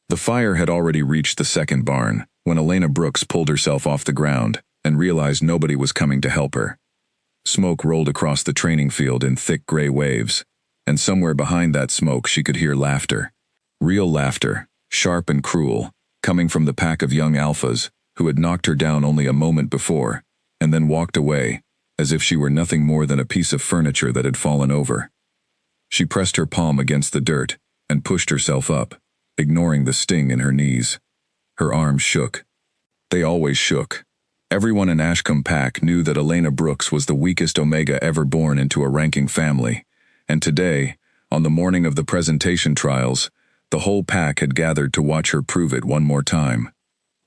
The fire had already reached the second barn when Elena Brooks pulled herself off the ground and realized nobody was coming to help her. Smoke rolled across the training field in thick gray waves, and somewhere behind that smoke she could hear laughter. Real laughter, sharp and cruel, coming from the pack of young alphas who had knocked her down only a moment before, and then walked away, as if she were nothing more than a piece of furniture that had fallen over. She pressed her palm against the dirt and pushed herself up, ignoring the sting in her knees. Her arms shook. They always shook. Everyone in Ashcombe Pack knew that Elena Brooks was the weakest Omega ever born into a ranking family, and today, on the morning of the presentation trials, the whole pack had gathered to watch her prove it one more time.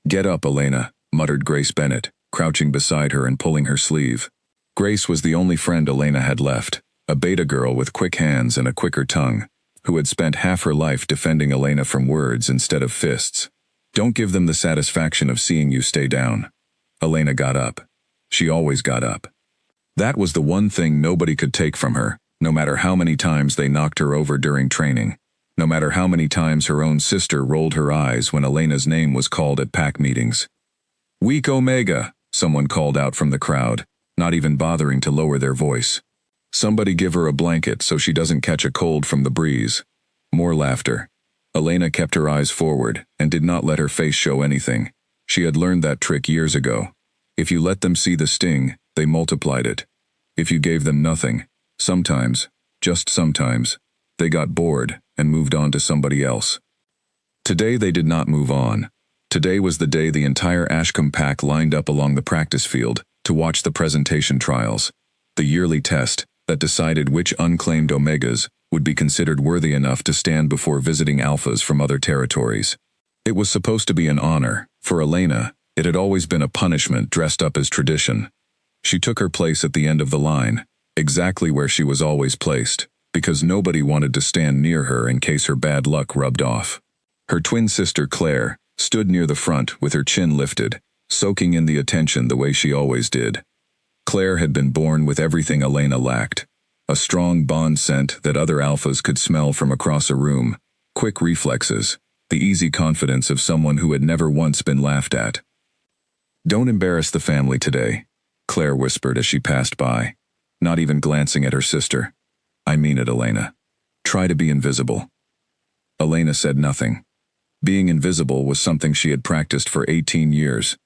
"Get up, Elena," muttered Grace Bennett, crouching beside her and pulling her sleeve. Grace was the only friend Elena had left, a beta girl with quick hands and a quicker tongue, who had spent half her life defending Elena from words instead of fists. "Don't give them the satisfaction of seeing you stay down." Elena got up. She always got up. That was the one thing nobody could take from her, no matter how many times they knocked her over during training. No matter how many times her own sister rolled her eyes when Elena's name was called at pack meetings. "Weak Omega," someone called out from the crowd, not even bothering to lower their voice. "Somebody give her a blanket so she doesn't catch a cold from the breeze." More laughter. Elena kept her eyes forward and did not let her face show anything. She had learned that trick years ago. If you let them see the sting, they multiplied it. If you gave them nothing, sometimes, just sometimes, they got bored and moved on to somebody else. Today they did not move on. Today was the day the entire Ashcombe Pack lined up along the practice field to watch the presentation trials, the yearly test that decided which unclaimed Omegas would be considered worthy enough to stand before visiting alphas from other territories. It was supposed to be an honor. For Elena, it had always been a punishment dressed up as tradition. She took her place at the end of the line, exactly where she was always placed, because nobody wanted to stand near her in case her bad luck rubbed off. Her twin sister Claire stood near the front with her chin lifted, soaking in the attention the way she always did. Claire had been born with everything Elena lacked: a strong bond scent that other alphas could smell from across a room, quick reflexes, the easy confidence of someone who had never once been laughed at. "Don't embarrass the family today," Claire whispered as she passed by, not even glancing at her sister. "I mean it, Elena. Try to be invisible." Elena said nothing. Being invisible was something she had practiced for 18 years,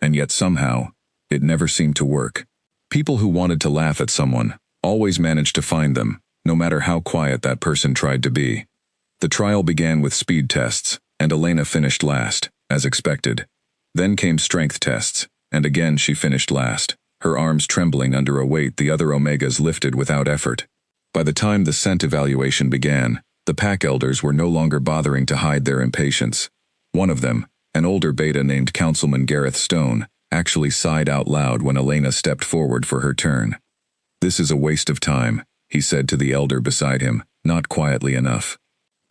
and yet somehow, it never seemed to work. People who wanted to laugh at someone always managed to find them, no matter how quiet that person tried to be. The trial began with speed tests, and Elena finished last, as expected. Then came strength tests, and again she finished last, her arms trembling under a weight the other Omegas lifted without effort. By the time the scent evaluation began, the pack elders were no longer bothering to hide their impatience. One of them, an older beta named Councilman Gareth Stone, actually sighed out loud when Elena stepped forward for her turn. "This is a waste of time," he said to the elder beside him, not quietly enough.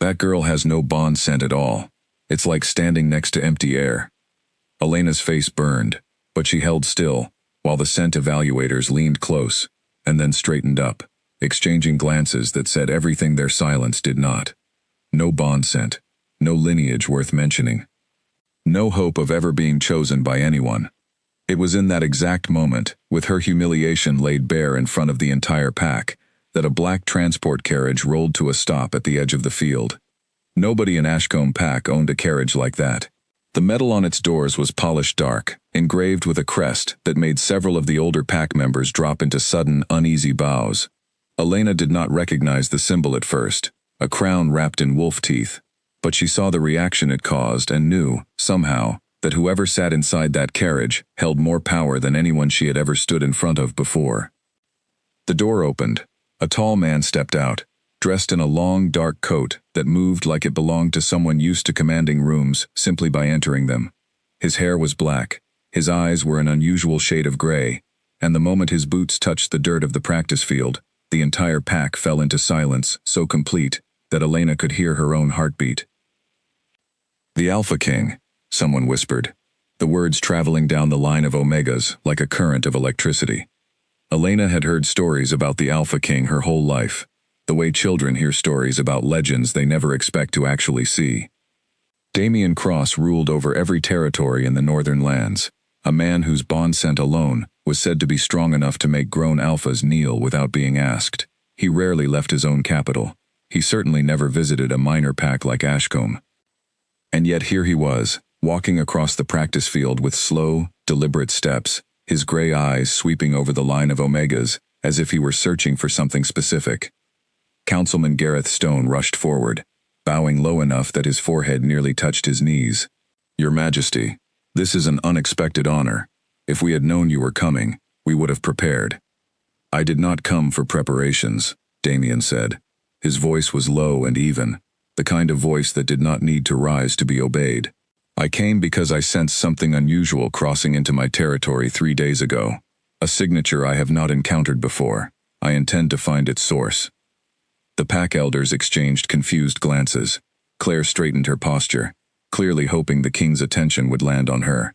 "That girl has no bond scent at all. It's like standing next to empty air." Elena's face burned, but she held still, while the scent evaluators leaned close, and then straightened up, exchanging glances that said everything their silence did not. No bond scent, no lineage worth mentioning. No hope of ever being chosen by anyone. It was in that exact moment, with her humiliation laid bare in front of the entire pack, that a black transport carriage rolled to a stop at the edge of the field. Nobody in Ashcombe Pack owned a carriage like that. The metal on its doors was polished dark, engraved with a crest that made several of the older pack members drop into sudden, uneasy bows. Elena did not recognize the symbol at first, a crown wrapped in wolf teeth, but she saw the reaction it caused and knew, somehow, that whoever sat inside that carriage held more power than anyone she had ever stood in front of before. The door opened. A tall man stepped out, dressed in a long, dark coat that moved like it belonged to someone used to commanding rooms simply by entering them. His hair was black, his eyes were an unusual shade of gray, and the moment his boots touched the dirt of the practice field, the entire pack fell into silence so complete that Elena could hear her own heartbeat. "The Alpha King," someone whispered, the words traveling down the line of Omegas like a current of electricity. Elena had heard stories about the Alpha King her whole life, the way children hear stories about legends they never expect to actually see. Damian Cross ruled over every territory in the northern lands, a man whose bond scent alone was said to be strong enough to make grown alphas kneel without being asked. He rarely left his own capital. He certainly never visited a minor pack like Ashcombe. And yet here he was, walking across the practice field with slow, deliberate steps, his gray eyes sweeping over the line of Omegas, as if he were searching for something specific. Councilman Gareth Stone rushed forward, bowing low enough that his forehead nearly touched his knees. "Your Majesty, this is an unexpected honor. If we had known you were coming, we would have prepared." "I did not come for preparations," Damian said. His voice was low and even, the kind of voice that did not need to rise to be obeyed. "I came because I sensed something unusual crossing into my territory 3 days ago. A signature I have not encountered before. I intend to find its source." The pack elders exchanged confused glances. Claire straightened her posture, clearly hoping the king's attention would land on her.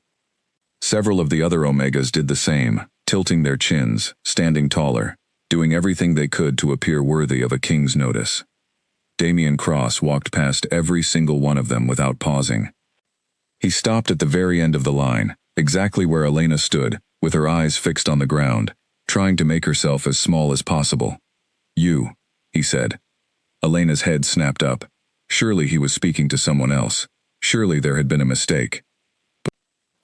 Several of the other Omegas did the same, tilting their chins, standing taller, doing everything they could to appear worthy of a king's notice. Damian Cross walked past every single one of them without pausing. He stopped at the very end of the line, exactly where Elena stood, with her eyes fixed on the ground, trying to make herself as small as possible. "You," he said. Elena's head snapped up. Surely he was speaking to someone else. Surely there had been a mistake.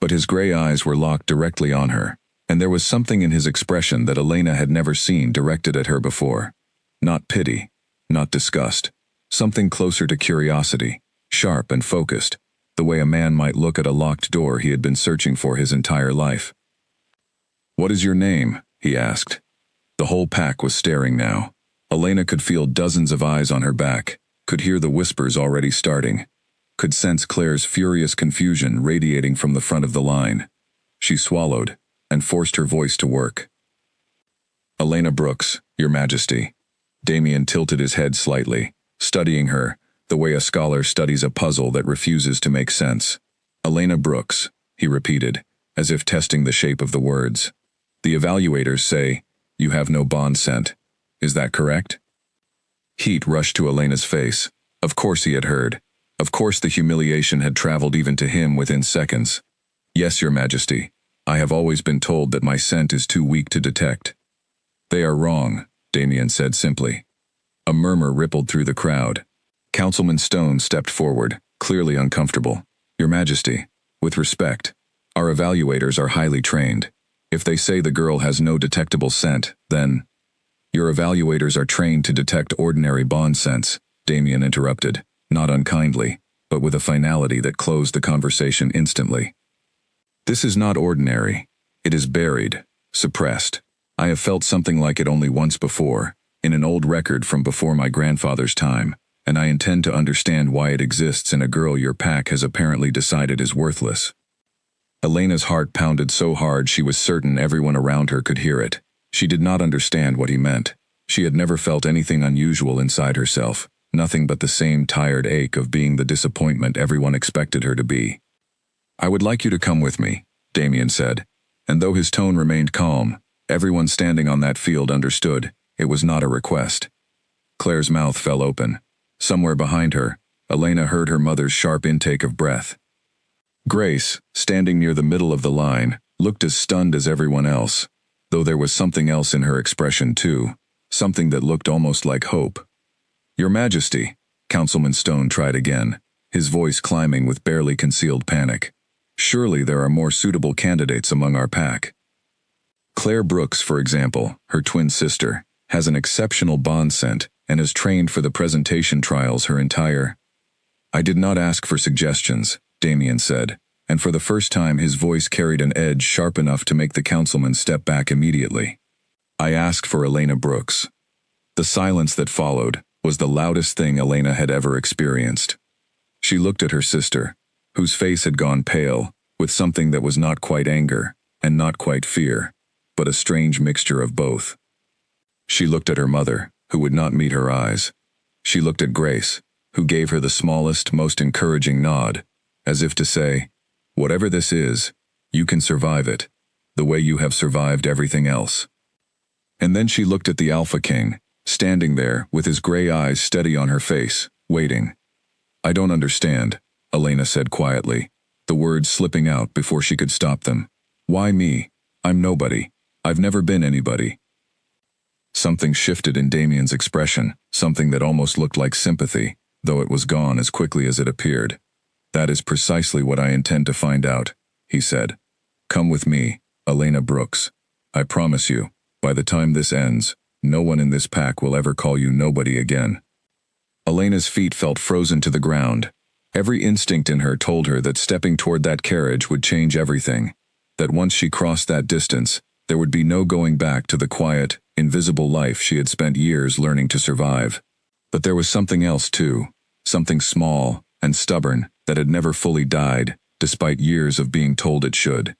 But his gray eyes were locked directly on her, and there was something in his expression that Elena had never seen directed at her before. Not pity, not disgust. Something closer to curiosity, sharp and focused, the way a man might look at a locked door he had been searching for his entire life. "What is your name?" he asked. The whole pack was staring now. Elena could feel dozens of eyes on her back, could hear the whispers already starting, could sense Claire's furious confusion radiating from the front of the line. She swallowed and forced her voice to work. "Elena Brooks, Your Majesty." Damian tilted his head slightly, studying her, the way a scholar studies a puzzle that refuses to make sense. "Elena Brooks," he repeated, as if testing the shape of the words. "The evaluators say you have no bond scent. Is that correct?" Heat rushed to Elena's face. Of course he had heard. Of course the humiliation had traveled even to him within seconds. "Yes, Your Majesty. I have always been told that my scent is too weak to detect." "They are wrong," Damian said simply. A murmur rippled through the crowd. Councilman Stone stepped forward, clearly uncomfortable. "Your Majesty, with respect, our evaluators are highly trained. If they say the girl has no detectable scent, then—" "Your evaluators are trained to detect ordinary bond scents," Damian interrupted, not unkindly, but with a finality that closed the conversation instantly. "This is not ordinary. It is buried, suppressed. I have felt something like it only once before, in an old record from before my grandfather's time, and I intend to understand why it exists in a girl your pack has apparently decided is worthless." Elena's heart pounded so hard she was certain everyone around her could hear it. She did not understand what he meant. She had never felt anything unusual inside herself, nothing but the same tired ache of being the disappointment everyone expected her to be. "I would like you to come with me," Damian said, and though his tone remained calm, everyone standing on that field understood it was not a request. Claire's mouth fell open. Somewhere behind her, Elena heard her mother's sharp intake of breath. Grace, standing near the middle of the line, looked as stunned as everyone else, though there was something else in her expression too, something that looked almost like hope. "Your Majesty," Councilman Stone tried again, his voice climbing with barely concealed panic. "Surely there are more suitable candidates among our pack. Claire Brooks, for example, her twin sister, has an exceptional bond scent and is trained for the presentation trials her entire—" "I did not ask for suggestions," Damian said, and for the first time his voice carried an edge sharp enough to make the councilman step back immediately. "I asked for Elena Brooks." The silence that followed was the loudest thing Elena had ever experienced. She looked at her sister, whose face had gone pale, with something that was not quite anger, and not quite fear, but a strange mixture of both. She looked at her mother, who would not meet her eyes. She looked at Grace, who gave her the smallest, most encouraging nod, as if to say, "Whatever this is, you can survive it, the way you have survived everything else." And then she looked at the Alpha King, standing there with his gray eyes steady on her face, waiting. "I don't understand," Elena said quietly, the words slipping out before she could stop them. Why me? I'm nobody. I've never been anybody. Something shifted in Damien's expression, something that almost looked like sympathy, though it was gone as quickly as it appeared. That is precisely what I intend to find out, he said. Come with me, Elena Brooks. I promise you, by the time this ends, no one in this pack will ever call you nobody again. Elena's feet felt frozen to the ground. Every instinct in her told her that stepping toward that carriage would change everything, that once she crossed that distance, there would be no going back to the quiet, invisible life she had spent years learning to survive. But there was something else too, something small and stubborn that had never fully died, despite years of being told it should.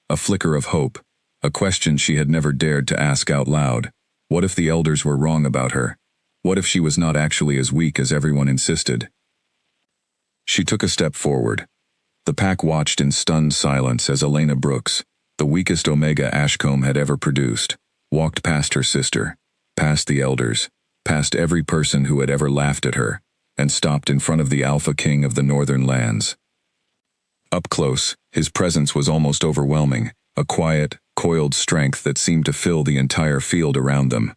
A flicker of hope, a question she had never dared to ask out loud. What if the elders were wrong about her? What if she was not actually as weak as everyone insisted? She took a step forward. The pack watched in stunned silence as Elena Brooks, the weakest Omega Ashcombe had ever produced, walked past her sister, past the elders, past every person who had ever laughed at her, and stopped in front of the Alpha King of the Northern Lands. Up close, his presence was almost overwhelming, a quiet, coiled strength that seemed to fill the entire field around them.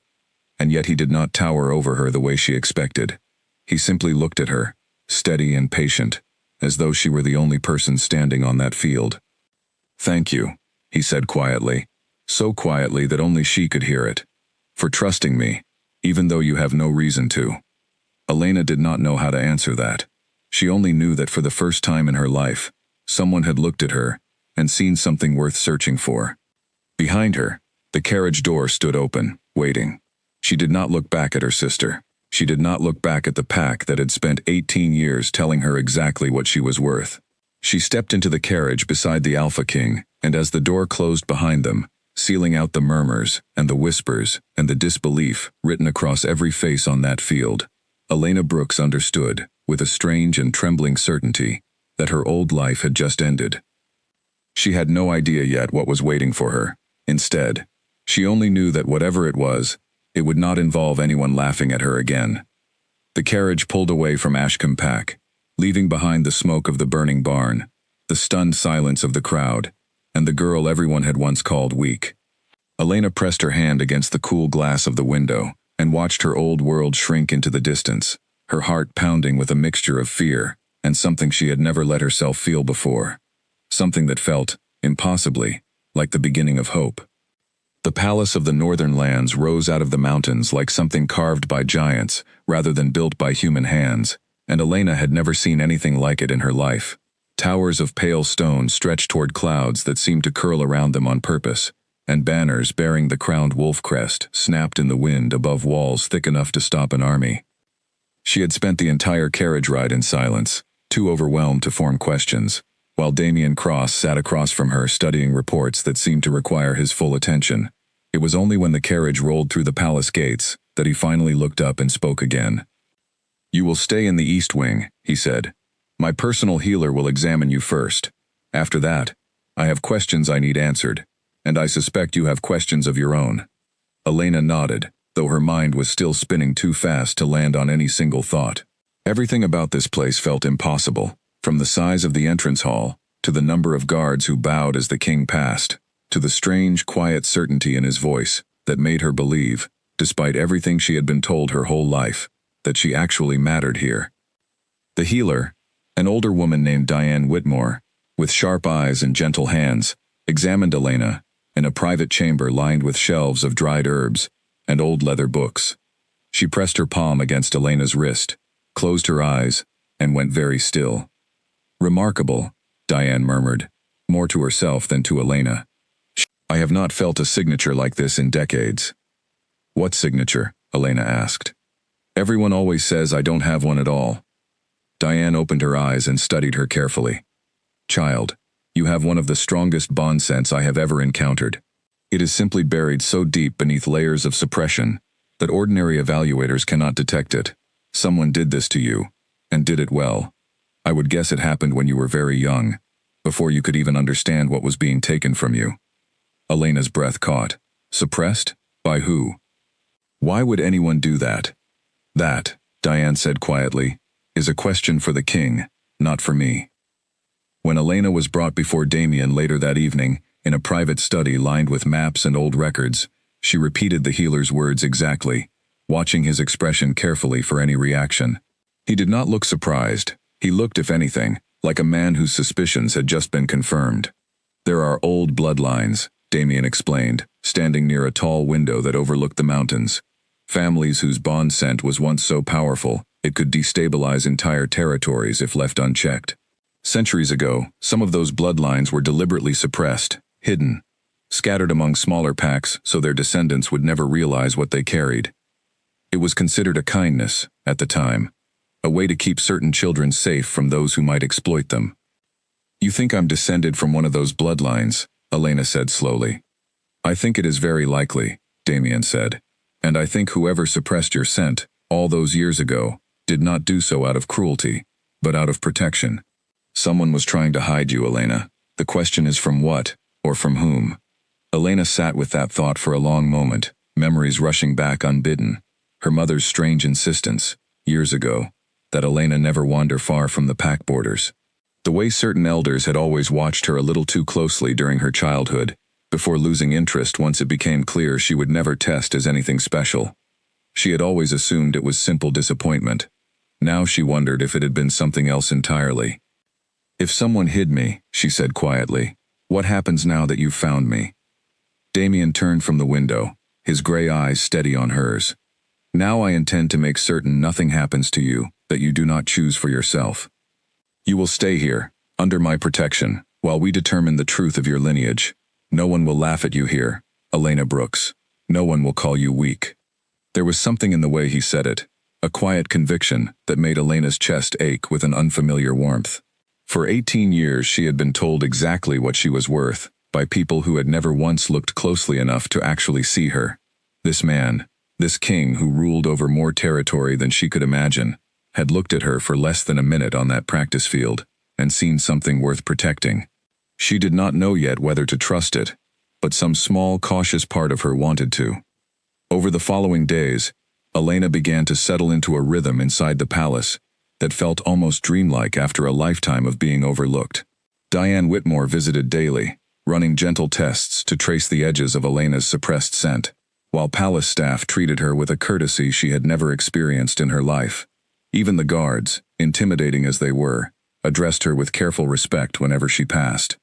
And yet he did not tower over her the way she expected. He simply looked at her, steady and patient, as though she were the only person standing on that field. Thank you, he said quietly, so quietly that only she could hear it, for trusting me, even though you have no reason to. Elena did not know how to answer that. She only knew that for the first time in her life, someone had looked at her and seen something worth searching for. Behind her, the carriage door stood open, waiting. She did not look back at her sister. She did not look back at the pack that had spent 18 years telling her exactly what she was worth. She stepped into the carriage beside the Alpha King, and as the door closed behind them, sealing out the murmurs and the whispers and the disbelief written across every face on that field, Elena Brooks understood, with a strange and trembling certainty, that her old life had just ended. She had no idea yet what was waiting for her. Instead, she only knew that whatever it was, it would not involve anyone laughing at her again. The carriage pulled away from Ashcombe Pack, leaving behind the smoke of the burning barn, the stunned silence of the crowd, and the girl everyone had once called weak. Elena pressed her hand against the cool glass of the window and watched her old world shrink into the distance, her heart pounding with a mixture of fear and something she had never let herself feel before. Something that felt, impossibly, like the beginning of hope. The palace of the Northern Lands rose out of the mountains like something carved by giants rather than built by human hands, and Elena had never seen anything like it in her life. Towers of pale stone stretched toward clouds that seemed to curl around them on purpose, and banners bearing the crowned wolf crest snapped in the wind above walls thick enough to stop an army. She had spent the entire carriage ride in silence, too overwhelmed to form questions, while Damien Cross sat across from her studying reports that seemed to require his full attention. It was only when the carriage rolled through the palace gates that he finally looked up and spoke again. "You will stay in the East Wing," he said. "My personal healer will examine you first. After that, I have questions I need answered, and I suspect you have questions of your own." Elena nodded, though her mind was still spinning too fast to land on any single thought. Everything about this place felt impossible, from the size of the entrance hall, to the number of guards who bowed as the king passed, to the strange, quiet certainty in his voice that made her believe, despite everything she had been told her whole life, that she actually mattered here. The healer, an older woman named Diane Whitmore, with sharp eyes and gentle hands, examined Elena in a private chamber lined with shelves of dried herbs and old leather books. She pressed her palm against Elena's wrist, closed her eyes, and went very still. "Remarkable," Diane murmured, more to herself than to Elena. "I have not felt a signature like this in decades." "What signature?" Elena asked. "Everyone always says I don't have one at all." Diane opened her eyes and studied her carefully. "Child, you have one of the strongest bond scents I have ever encountered. It is simply buried so deep beneath layers of suppression that ordinary evaluators cannot detect it. Someone did this to you, and did it well. I would guess it happened when you were very young, before you could even understand what was being taken from you." Elena's breath caught. Suppressed? By who? Why would anyone do that? "That," Diane said quietly, "is a question for the king, not for me. When Elena was brought before Damien later that evening, in a private study lined with maps and old records, she repeated the healer's words exactly, watching his expression carefully for any reaction. He did not look surprised. He looked, if anything, like a man whose suspicions had just been confirmed. There are old bloodlines, Damien explained, standing near a tall window that overlooked the mountains. Families whose bond scent was once so powerful, it could destabilize entire territories if left unchecked. Centuries ago, some of those bloodlines were deliberately suppressed, hidden, scattered among smaller packs so their descendants would never realize what they carried. It was considered a kindness, at the time, a way to keep certain children safe from those who might exploit them. "You think I'm descended from one of those bloodlines," Elena said slowly. "I think it is very likely," Damien said. "And I think whoever suppressed your scent, all those years ago, did not do so out of cruelty, but out of protection. Someone was trying to hide you, Elena. The question is from what, or from whom?" Elena sat with that thought for a long moment, memories rushing back unbidden. Her mother's strange insistence, years ago, that Elena never wander far from the pack borders. The way certain elders had always watched her a little too closely during her childhood, before losing interest once it became clear she would never test as anything special. She had always assumed it was simple disappointment. Now she wondered if it had been something else entirely. "If someone hid me," she said quietly, "what happens now that you've found me?" Damien turned from the window, his gray eyes steady on hers. "Now I intend to make certain nothing happens to you that you do not choose for yourself. You will stay here, under my protection, while we determine the truth of your lineage. No one will laugh at you here, Elena Brooks. No one will call you weak." There was something in the way he said it, a quiet conviction that made Elena's chest ache with an unfamiliar warmth. For 18 years she had been told exactly what she was worth, by people who had never once looked closely enough to actually see her. This man, this king who ruled over more territory than she could imagine, had looked at her for less than a minute on that practice field, and seen something worth protecting. She did not know yet whether to trust it, but some small, cautious part of her wanted to. Over the following days, Elena began to settle into a rhythm inside the palace that felt almost dreamlike after a lifetime of being overlooked. Diane Whitmore visited daily, running gentle tests to trace the edges of Elena's suppressed scent, while palace staff treated her with a courtesy she had never experienced in her life. Even the guards, intimidating as they were, addressed her with careful respect whenever she passed.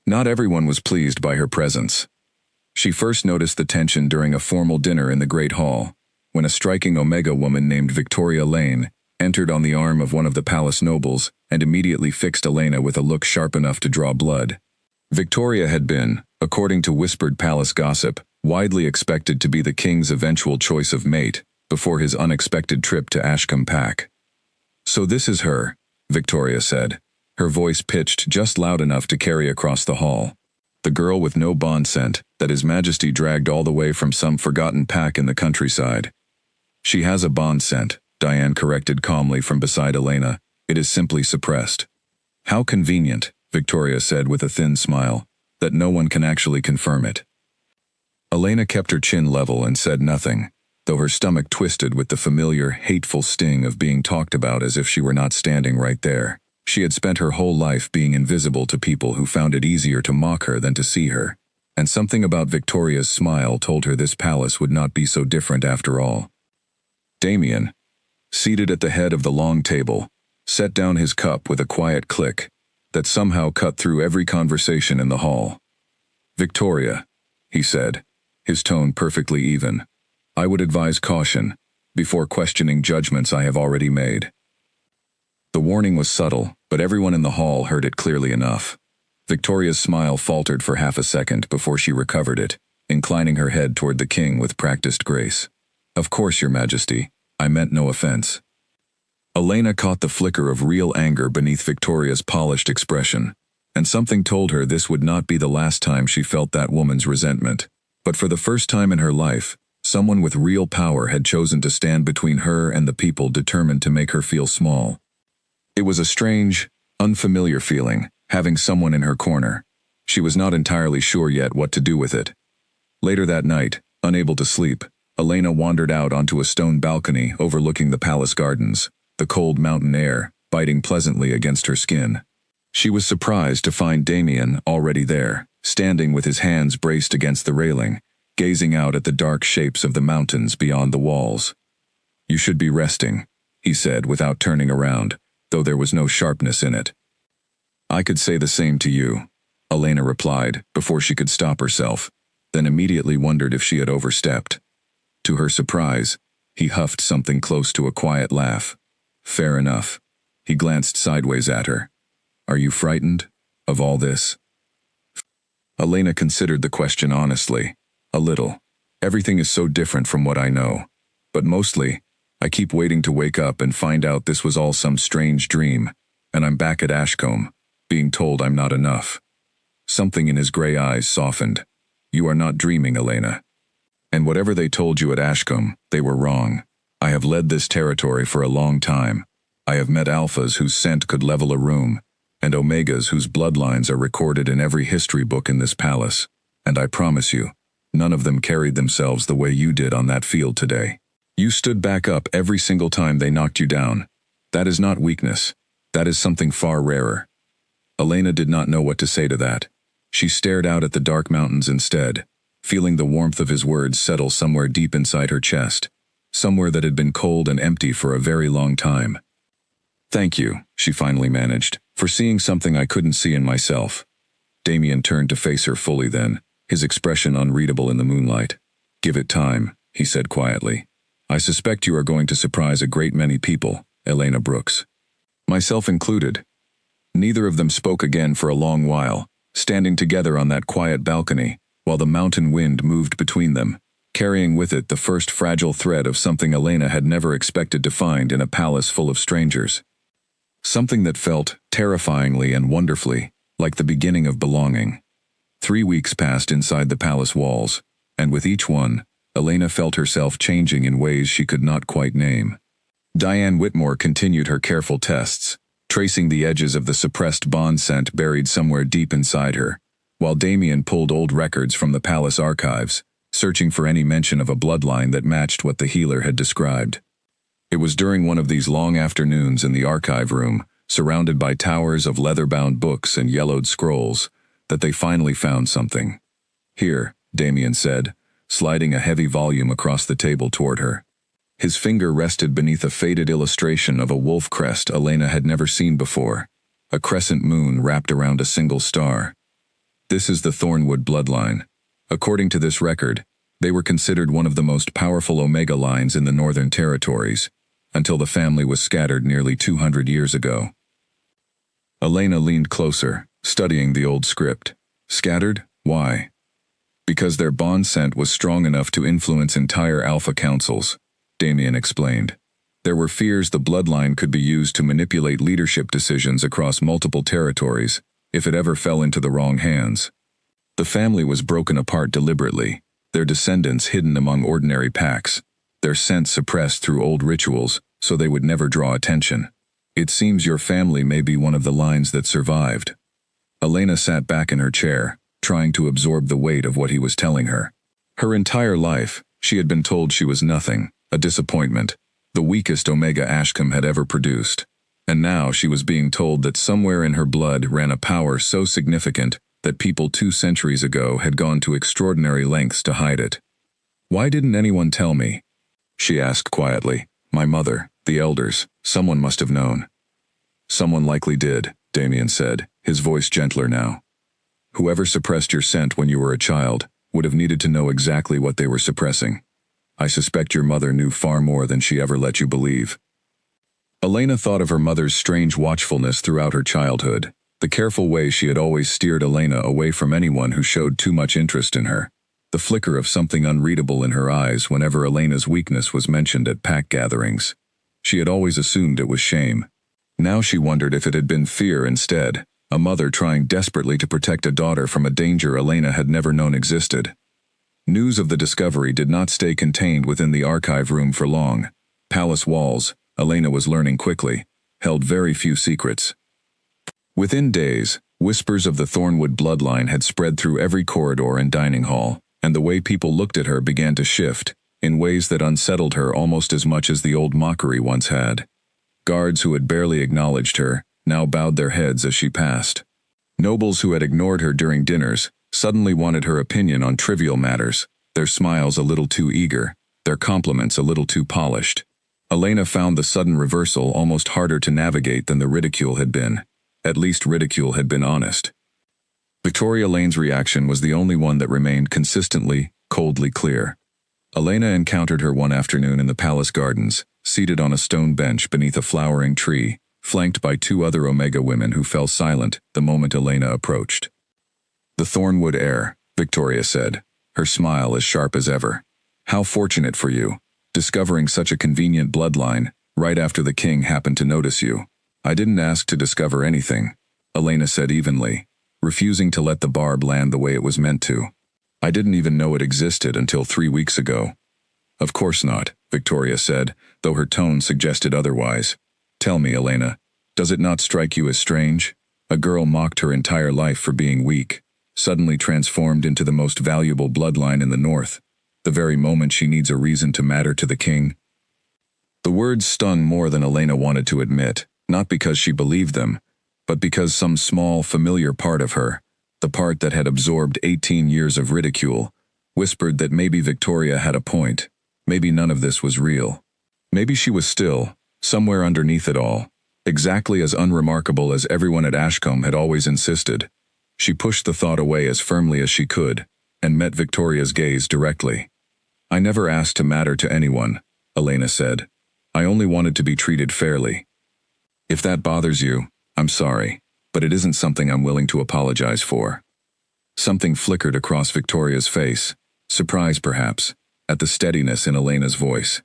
Not everyone was pleased by her presence. She first noticed the tension during a formal dinner in the Great Hall, when a striking Omega woman named Victoria Lane entered on the arm of one of the palace nobles and immediately fixed Elena with a look sharp enough to draw blood. Victoria had been, according to whispered palace gossip, widely expected to be the king's eventual choice of mate before his unexpected trip to Ashcombe Pack. "So this is her," Victoria said, her voice pitched just loud enough to carry across the hall. "The girl with no bond scent that His Majesty dragged all the way from some forgotten pack in the countryside." "She has a bond scent," Diane corrected calmly from beside Elena. "It is simply suppressed." "How convenient," Victoria said with a thin smile, "that no one can actually confirm it." Elena kept her chin level and said nothing, though her stomach twisted with the familiar, hateful sting of being talked about as if she were not standing right there. She had spent her whole life being invisible to people who found it easier to mock her than to see her, and something about Victoria's smile told her this palace would not be so different after all. Damien, seated at the head of the long table, set down his cup with a quiet click that somehow cut through every conversation in the hall. "Victoria," he said, his tone perfectly even, "I would advise caution before questioning judgments I have already made." The warning was subtle, but everyone in the hall heard it clearly enough. Victoria's smile faltered for half a second before she recovered it, inclining her head toward the king with practiced grace. "Of course, Your Majesty, I meant no offense." Elena caught the flicker of real anger beneath Victoria's polished expression, and something told her this would not be the last time she felt that woman's resentment. But for the first time in her life, someone with real power had chosen to stand between her and the people determined to make her feel small. It was a strange, unfamiliar feeling, having someone in her corner. She was not entirely sure yet what to do with it. Later that night, unable to sleep, Elena wandered out onto a stone balcony overlooking the palace gardens. The cold mountain air, biting pleasantly against her skin. She was surprised to find Damien already there, standing with his hands braced against the railing, gazing out at the dark shapes of the mountains beyond the walls. "You should be resting," he said without turning around, though there was no sharpness in it. "I could say the same to you," Elena replied, before she could stop herself, then immediately wondered if she had overstepped. To her surprise, he huffed something close to a quiet laugh. "Fair enough." He glanced sideways at her. "Are you frightened of all this?" Elena considered the question honestly. "A little. Everything is so different from what I know. But mostly, I keep waiting to wake up and find out this was all some strange dream, and I'm back at Ashcombe, being told I'm not enough." Something in his gray eyes softened. "You are not dreaming, Elena. And whatever they told you at Ashcombe, they were wrong. I have led this territory for a long time. I have met alphas whose scent could level a room, and omegas whose bloodlines are recorded in every history book in this palace. And I promise you, none of them carried themselves the way you did on that field today. You stood back up every single time they knocked you down. That is not weakness. That is something far rarer." Elena did not know what to say to that. She stared out at the dark mountains instead, feeling the warmth of his words settle somewhere deep inside her chest, somewhere that had been cold and empty for a very long time. "Thank you," she finally managed, "for seeing something I couldn't see in myself." Damien turned to face her fully then, his expression unreadable in the moonlight. "Give it time," he said quietly. "I suspect you are going to surprise a great many people, Elena Brooks. Myself included." Neither of them spoke again for a long while, standing together on that quiet balcony, while the mountain wind moved between them, carrying with it the first fragile thread of something Elena had never expected to find in a palace full of strangers. Something that felt, terrifyingly and wonderfully, like the beginning of belonging. 3 weeks passed inside the palace walls, and with each one, Elena felt herself changing in ways she could not quite name. Diane Whitmore continued her careful tests, tracing the edges of the suppressed bond scent buried somewhere deep inside her, while Damien pulled old records from the palace archives, searching for any mention of a bloodline that matched what the healer had described. It was during one of these long afternoons in the archive room, surrounded by towers of leather-bound books and yellowed scrolls, that they finally found something. "Here," Damien said, sliding a heavy volume across the table toward her. His finger rested beneath a faded illustration of a wolf crest Elena had never seen before, a crescent moon wrapped around a single star. "This is the Thornwood bloodline. According to this record, they were considered one of the most powerful Omega lines in the Northern Territories, until the family was scattered nearly 200 years ago." Elena leaned closer, studying the old script. "Scattered? Why?" "Because their bond scent was strong enough to influence entire Alpha councils," Damien explained. "There were fears the bloodline could be used to manipulate leadership decisions across multiple territories, if it ever fell into the wrong hands. The family was broken apart deliberately, their descendants hidden among ordinary packs, their scent suppressed through old rituals so they would never draw attention. It seems your family may be one of the lines that survived." Elena sat back in her chair, trying to absorb the weight of what he was telling her. Her entire life, she had been told she was nothing, a disappointment, the weakest Omega Ashcombe had ever produced. And now she was being told that somewhere in her blood ran a power so significant that people 2 centuries ago had gone to extraordinary lengths to hide it. "Why didn't anyone tell me?" she asked quietly. "My mother, the elders, someone must have known." "Someone likely did," Damien said, his voice gentler now. "Whoever suppressed your scent when you were a child would have needed to know exactly what they were suppressing. I suspect your mother knew far more than she ever let you believe." Elena thought of her mother's strange watchfulness throughout her childhood, the careful way she had always steered Elena away from anyone who showed too much interest in her, the flicker of something unreadable in her eyes whenever Elena's weakness was mentioned at pack gatherings. She had always assumed it was shame. Now she wondered if it had been fear instead, a mother trying desperately to protect a daughter from a danger Elena had never known existed. News of the discovery did not stay contained within the archive room for long. Palace walls, Elena was learning quickly, held very few secrets. Within days, whispers of the Thornwood bloodline had spread through every corridor and dining hall, and the way people looked at her began to shift, in ways that unsettled her almost as much as the old mockery once had. Guards who had barely acknowledged her now bowed their heads as she passed. Nobles who had ignored her during dinners suddenly wanted her opinion on trivial matters, their smiles a little too eager, their compliments a little too polished. Elena found the sudden reversal almost harder to navigate than the ridicule had been. At least ridicule had been honest. Victoria Lane's reaction was the only one that remained consistently, coldly clear. Elena encountered her one afternoon in the palace gardens, seated on a stone bench beneath a flowering tree, flanked by two other Omega women who fell silent the moment Elena approached. "The Thornwood heir," Victoria said, her smile as sharp as ever. "How fortunate for you, discovering such a convenient bloodline right after the king happened to notice you." "I didn't ask to discover anything," Elena said evenly, refusing to let the barb land the way it was meant to. "I didn't even know it existed until 3 weeks ago." "Of course not," Victoria said, though her tone suggested otherwise. "Tell me, Elena, does it not strike you as strange? A girl mocked her entire life for being weak, suddenly transformed into the most valuable bloodline in the north, the very moment she needs a reason to matter to the king." The words stung more than Elena wanted to admit, not because she believed them, but because some small, familiar part of her, the part that had absorbed 18 years of ridicule, whispered that maybe Victoria had a point, maybe none of this was real. Maybe she was still, somewhere underneath it all, exactly as unremarkable as everyone at Ashcombe had always insisted. She pushed the thought away as firmly as she could, and met Victoria's gaze directly. "I never asked to matter to anyone," Elena said. "I only wanted to be treated fairly. If that bothers you, I'm sorry, but it isn't something I'm willing to apologize for." Something flickered across Victoria's face, surprise perhaps, at the steadiness in Elena's voice.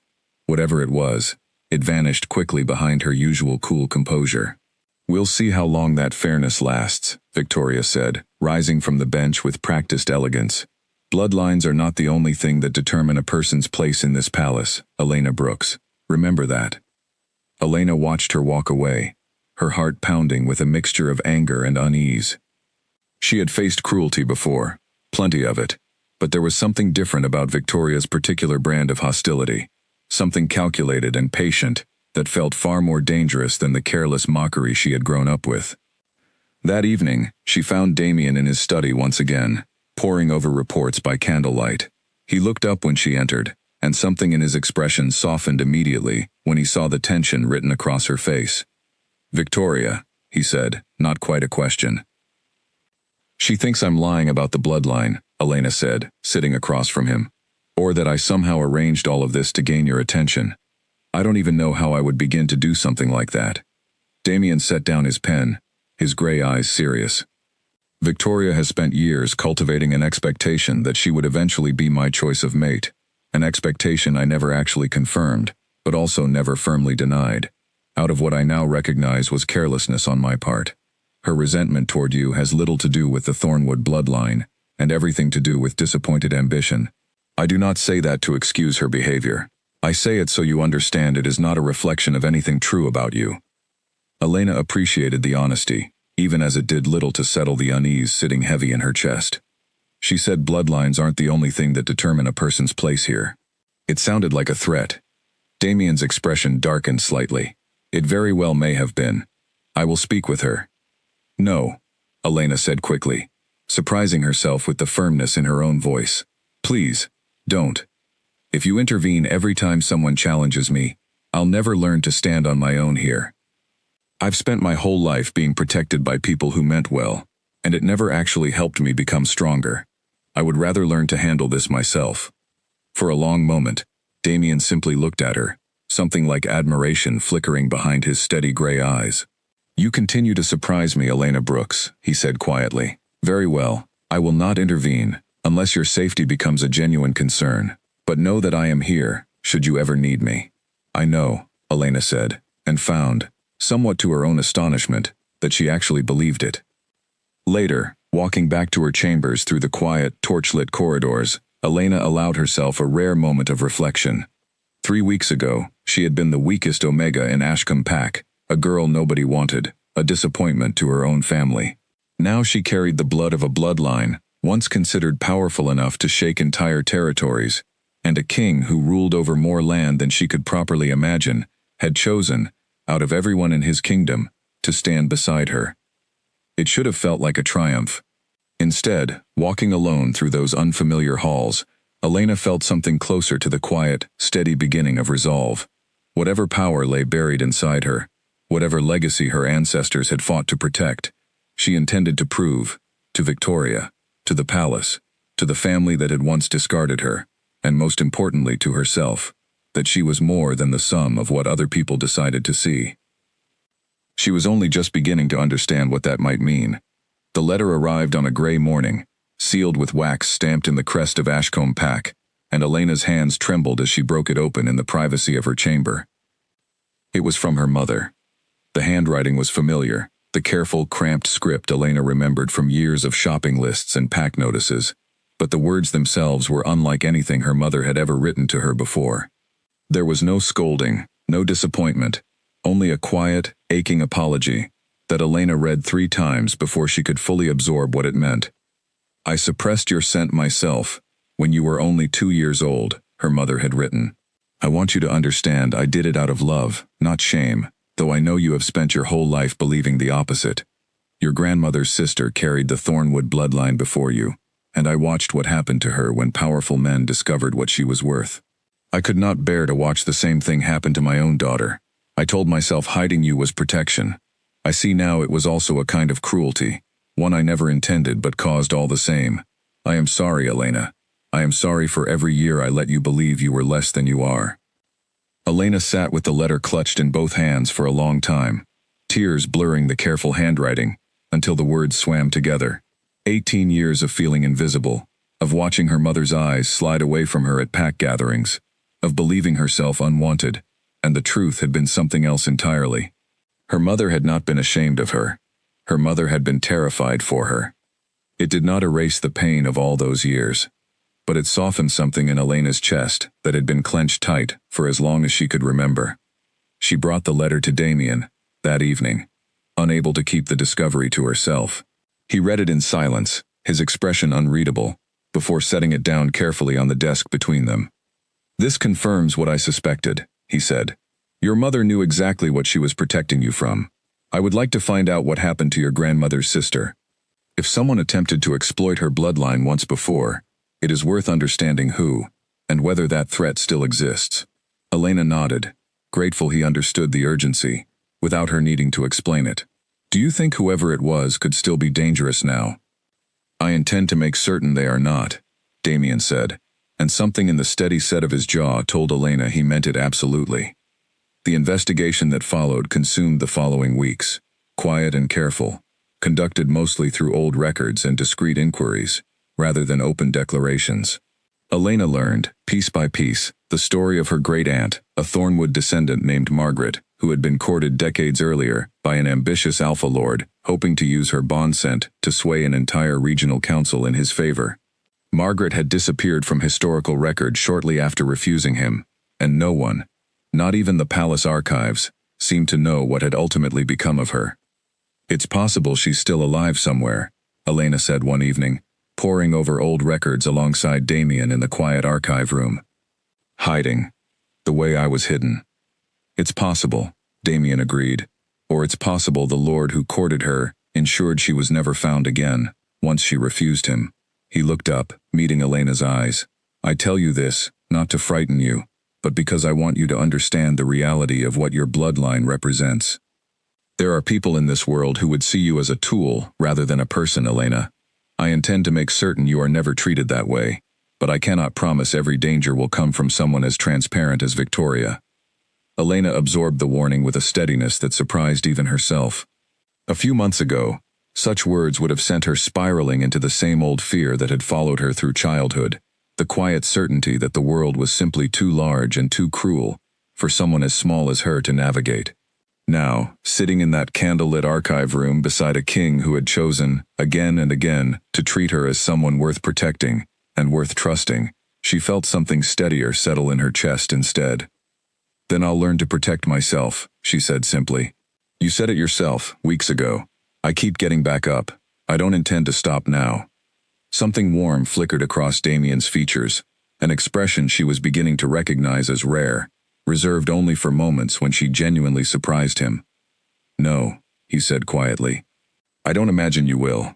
Whatever it was, it vanished quickly behind her usual cool composure. "We'll see how long that fairness lasts," Victoria said, rising from the bench with practiced elegance. "Bloodlines are not the only thing that determine a person's place in this palace, Elena Brooks. Remember that." Elena watched her walk away, her heart pounding with a mixture of anger and unease. She had faced cruelty before, plenty of it, but there was something different about Victoria's particular brand of hostility, something calculated and patient that felt far more dangerous than the careless mockery she had grown up with. That evening, she found Damien in his study once again, poring over reports by candlelight. He looked up when she entered, and something in his expression softened immediately when he saw the tension written across her face. "Victoria," he said, not quite a question. "She thinks I'm lying about the bloodline," Elena said, sitting across from him. "Or that I somehow arranged all of this to gain your attention. I don't even know how I would begin to do something like that." Damien set down his pen, his gray eyes serious. "Victoria has spent years cultivating an expectation that she would eventually be my choice of mate, an expectation I never actually confirmed, but also never firmly denied. Out of what I now recognize was carelessness on my part. Her resentment toward you has little to do with the Thornwood bloodline, and everything to do with disappointed ambition. I do not say that to excuse her behavior. I say it so you understand it is not a reflection of anything true about you." Elena appreciated the honesty, even as it did little to settle the unease sitting heavy in her chest. She said bloodlines aren't the only thing that determine a person's place here. It sounded like a threat. Damien's expression darkened slightly. "It very well may have been. I will speak with her." "No," Elena said quickly, surprising herself with the firmness in her own voice. "Please, don't. If you intervene every time someone challenges me, I'll never learn to stand on my own here. I've spent my whole life being protected by people who meant well, and it never actually helped me become stronger. I would rather learn to handle this myself." For a long moment, Damien simply looked at her, something like admiration flickering behind his steady gray eyes. "You continue to surprise me, Elena Brooks," he said quietly. "Very well, I will not intervene, unless your safety becomes a genuine concern. But know that I am here, should you ever need me." "I know," Elena said, and found, somewhat to her own astonishment, that she actually believed it. Later, walking back to her chambers through the quiet, torchlit corridors, Elena allowed herself a rare moment of reflection. 3 weeks ago, she had been the weakest Omega in Ashcombe Pack, a girl nobody wanted, a disappointment to her own family. Now she carried the blood of a bloodline, once considered powerful enough to shake entire territories, and a king who ruled over more land than she could properly imagine, had chosen, out of everyone in his kingdom, to stand beside her. It should have felt like a triumph. Instead, walking alone through those unfamiliar halls, Elena felt something closer to the quiet, steady beginning of resolve. Whatever power lay buried inside her, whatever legacy her ancestors had fought to protect, she intended to prove, to Victoria, to the palace, to the family that had once discarded her, and most importantly to herself, that she was more than the sum of what other people decided to see. She was only just beginning to understand what that might mean. The letter arrived on a gray morning, sealed with wax stamped in the crest of Ashcombe Pack, and Elena's hands trembled as she broke it open in the privacy of her chamber. It was from her mother. The handwriting was familiar, the careful, cramped script Elena remembered from years of shopping lists and pack notices, but the words themselves were unlike anything her mother had ever written to her before. There was no scolding, no disappointment, only a quiet, aching apology that Elena read 3 times before she could fully absorb what it meant. "I suppressed your scent myself, when you were only 2 years old," her mother had written. "I want you to understand I did it out of love, not shame, though I know you have spent your whole life believing the opposite. Your grandmother's sister carried the Thornwood bloodline before you, and I watched what happened to her when powerful men discovered what she was worth. I could not bear to watch the same thing happen to my own daughter. I told myself hiding you was protection. I see now it was also a kind of cruelty, one I never intended but caused all the same. I am sorry, Elena. I am sorry for every year I let you believe you were less than you are." Elena sat with the letter clutched in both hands for a long time, tears blurring the careful handwriting, until the words swam together. 18 years of feeling invisible, of watching her mother's eyes slide away from her at pack gatherings, of believing herself unwanted, and the truth had been something else entirely. Her mother had not been ashamed of her. Her mother had been terrified for her. It did not erase the pain of all those years, but it softened something in Elena's chest that had been clenched tight for as long as she could remember. She brought the letter to Damien, that evening, unable to keep the discovery to herself. He read it in silence, his expression unreadable, before setting it down carefully on the desk between them. "This confirms what I suspected," he said. "Your mother knew exactly what she was protecting you from. I would like to find out what happened to your grandmother's sister. If someone attempted to exploit her bloodline once before, it is worth understanding who, and whether that threat still exists." Elena nodded, grateful he understood the urgency, without her needing to explain it. "Do you think whoever it was could still be dangerous now?" "I intend to make certain they are not," Damien said, and something in the steady set of his jaw told Elena he meant it absolutely. The investigation that followed consumed the following weeks, quiet and careful, conducted mostly through old records and discreet inquiries, rather than open declarations. Elena learned, piece by piece, the story of her great-aunt, a Thornwood descendant named Margaret, who had been courted decades earlier by an ambitious alpha lord, hoping to use her bond scent to sway an entire regional council in his favor. Margaret had disappeared from historical record shortly after refusing him, and no one, not even the palace archives, seemed to know what had ultimately become of her. "It's possible she's still alive somewhere," Elena said one evening, poring over old records alongside Damien in the quiet archive room. "Hiding. The way I was hidden." "It's possible," Damien agreed. "Or it's possible the lord who courted her ensured she was never found again, once she refused him." He looked up, meeting Elena's eyes. "I tell you this, not to frighten you, but because I want you to understand the reality of what your bloodline represents. There are people in this world who would see you as a tool rather than a person, Elena. I intend to make certain you are never treated that way, but I cannot promise every danger will come from someone as transparent as Victoria." Elena absorbed the warning with a steadiness that surprised even herself. A few months ago, such words would have sent her spiraling into the same old fear that had followed her through childhood, the quiet certainty that the world was simply too large and too cruel for someone as small as her to navigate. Now, sitting in that candlelit archive room beside a king who had chosen, again and again, to treat her as someone worth protecting and worth trusting, she felt something steadier settle in her chest instead. "Then I'll learn to protect myself," she said simply. "You said it yourself, weeks ago. I keep getting back up. I don't intend to stop now." Something warm flickered across Damien's features, an expression she was beginning to recognize as rare. reserved only for moments when she genuinely surprised him. "No," he said quietly. "I don't imagine you will."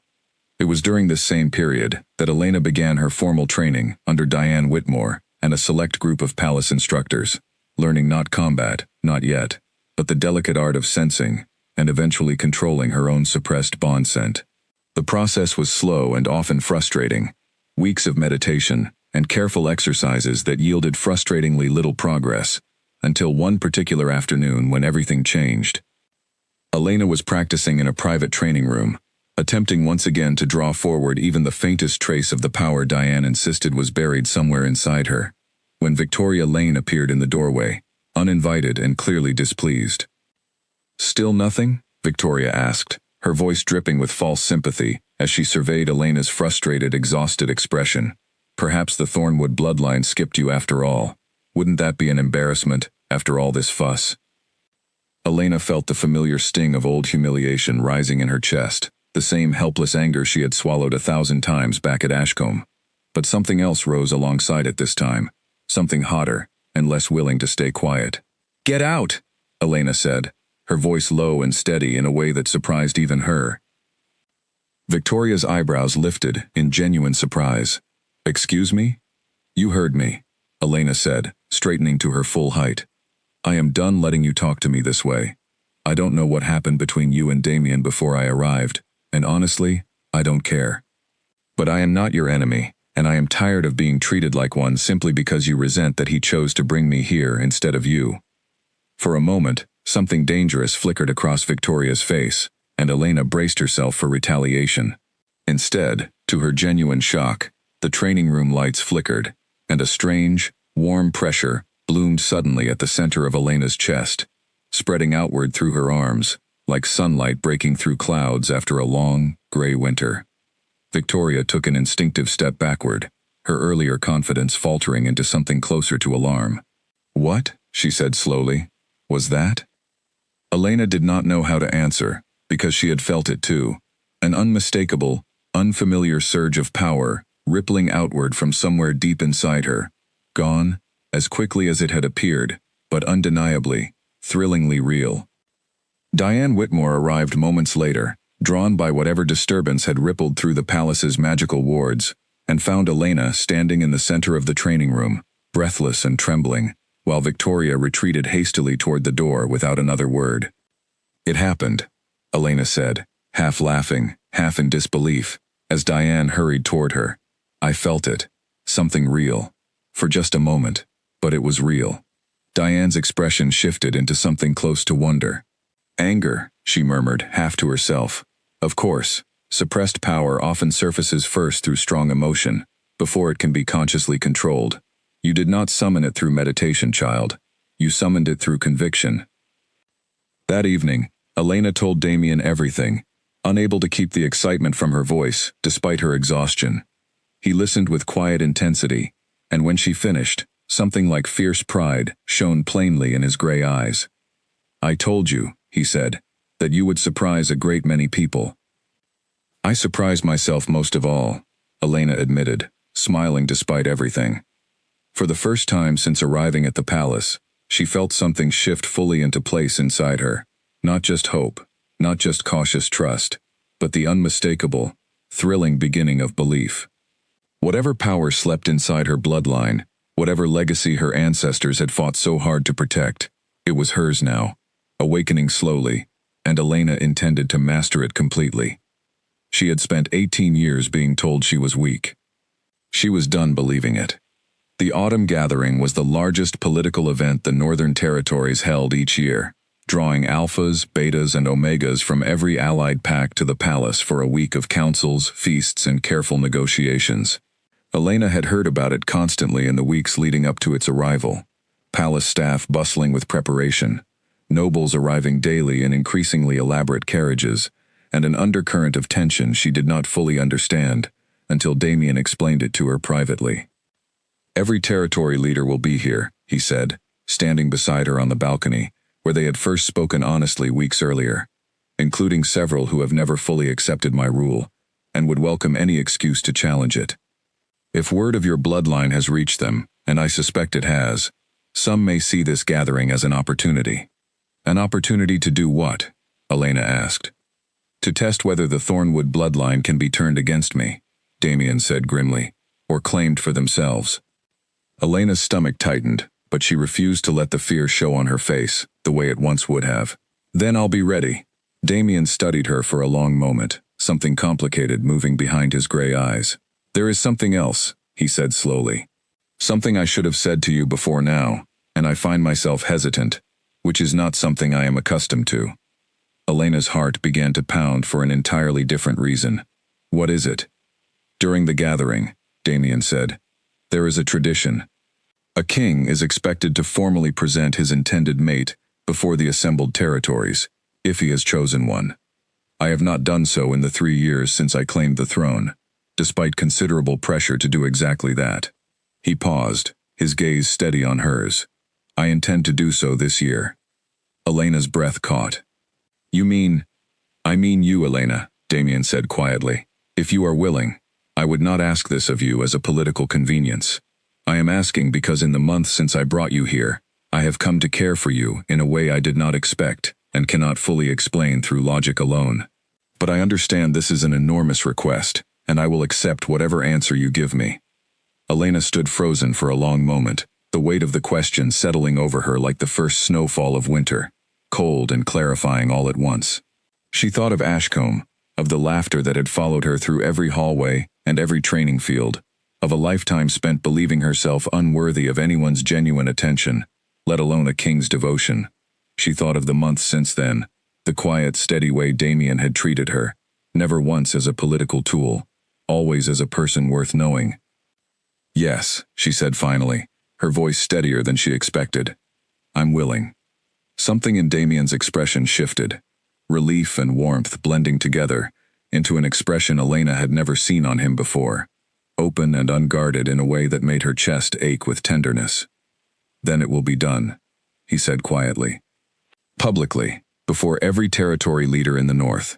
It was during this same period that Elena began her formal training under Diane Whitmore and a select group of palace instructors, learning not combat, not yet, but the delicate art of sensing and eventually controlling her own suppressed bond scent. The process was slow and often frustrating, weeks of meditation and careful exercises that yielded frustratingly little progress, until one particular afternoon when everything changed. Elena was practicing in a private training room, attempting once again to draw forward even the faintest trace of the power Diane insisted was buried somewhere inside her, when Victoria Lane appeared in the doorway, uninvited and clearly displeased. "Still nothing?" Victoria asked, her voice dripping with false sympathy as she surveyed Elena's frustrated, exhausted expression. "Perhaps the Thornwood bloodline skipped you after all. Wouldn't that be an embarrassment, after all this fuss?" Elena felt the familiar sting of old humiliation rising in her chest, the same helpless anger she had swallowed 1,000 times back at Ashcombe. But something else rose alongside it this time, something hotter and less willing to stay quiet. "Get out!" Elena said, her voice low and steady in a way that surprised even her. Victoria's eyebrows lifted in genuine surprise. "Excuse me?" "You heard me," Elena said, straightening to her full height. "I am done letting you talk to me this way. I don't know what happened between you and Damien before I arrived, and honestly, I don't care. But I am not your enemy, and I am tired of being treated like one simply because you resent that he chose to bring me here instead of you." For a moment, something dangerous flickered across Victoria's face, and Elena braced herself for retaliation. Instead, to her genuine shock, the training room lights flickered, and a strange, warm pressure bloomed suddenly at the center of Elena's chest, spreading outward through her arms, like sunlight breaking through clouds after a long, gray winter. Victoria took an instinctive step backward, her earlier confidence faltering into something closer to alarm. "What?" she said slowly. "Was that?" Elena did not know how to answer, because she had felt it too. An unmistakable, unfamiliar surge of power, rippling outward from somewhere deep inside her. Gone, as quickly as it had appeared, but undeniably, thrillingly real. Diane Whitmore arrived moments later, drawn by whatever disturbance had rippled through the palace's magical wards, and found Elena standing in the center of the training room, breathless and trembling, while Victoria retreated hastily toward the door without another word. "It happened," Elena said, half laughing, half in disbelief, as Diane hurried toward her. "I felt it. Something real. For just a moment. But it was real." Diane's expression shifted into something close to wonder. "Anger," she murmured, half to herself. "Of course, suppressed power often surfaces first through strong emotion, before it can be consciously controlled. You did not summon it through meditation, child. You summoned it through conviction." That evening, Elena told Damien everything, unable to keep the excitement from her voice, despite her exhaustion. He listened with quiet intensity, and when she finished, something like fierce pride shone plainly in his gray eyes. "I told you," he said, "that you would surprise a great many people." "I surprised myself most of all," Elena admitted, smiling despite everything. For the first time since arriving at the palace, she felt something shift fully into place inside her. Not just hope, not just cautious trust, but the unmistakable, thrilling beginning of belief. Whatever power slept inside her bloodline, whatever legacy her ancestors had fought so hard to protect, it was hers now, awakening slowly, and Elena intended to master it completely. She had spent 18 years being told she was weak. She was done believing it. The Autumn Gathering was the largest political event the Northern Territories held each year, drawing alphas, betas, and omegas from every allied pack to the palace for a week of councils, feasts, and careful negotiations. Elena had heard about it constantly in the weeks leading up to its arrival, palace staff bustling with preparation, nobles arriving daily in increasingly elaborate carriages, and an undercurrent of tension she did not fully understand until Damien explained it to her privately. "Every territory leader will be here," he said, standing beside her on the balcony, where they had first spoken honestly weeks earlier, "including several who have never fully accepted my rule, and would welcome any excuse to challenge it. If word of your bloodline has reached them, and I suspect it has, Some may see this gathering as an opportunity. An opportunity to do what? Elena asked. To test whether the Thornwood bloodline can be turned against me, Damien said grimly, or claimed for themselves. Elena's stomach tightened, but she refused to let the fear show on her face, the way it once would have. Then I'll be ready. Damien studied her for a long moment, something complicated moving behind his gray eyes. There is something else, he said slowly. Something I should have said to you before now, and I find myself hesitant, which is not something I am accustomed to. Elena's heart began to pound for an entirely different reason. What is it? During the gathering, Damien said, there is a tradition. A king is expected to formally present his intended mate before the assembled territories, if he has chosen one. I have not done so in the 3 years since I claimed the throne, despite considerable pressure to do exactly that. He paused, his gaze steady on hers. I intend to do so this year. Elena's breath caught. You mean? I mean you, Elena, Damien said quietly. If you are willing, I would not ask this of you as a political convenience. I am asking because in the month since I brought you here, I have come to care for you in a way I did not expect and cannot fully explain through logic alone. But I understand this is an enormous request, and I will accept whatever answer you give me. Elena stood frozen for a long moment, the weight of the question settling over her like the first snowfall of winter, cold and clarifying all at once. She thought of Ashcombe, of the laughter that had followed her through every hallway and every training field, of a lifetime spent believing herself unworthy of anyone's genuine attention, let alone a king's devotion. She thought of the months since then, the quiet, steady way Damien had treated her, never once as a political tool, always as a person worth knowing. Yes, she said finally, her voice steadier than she expected. I'm willing. Something in Damien's expression shifted, relief and warmth blending together into an expression Elena had never seen on him before, open and unguarded in a way that made her chest ache with tenderness. Then it will be done, he said quietly. Publicly, before every territory leader in the north.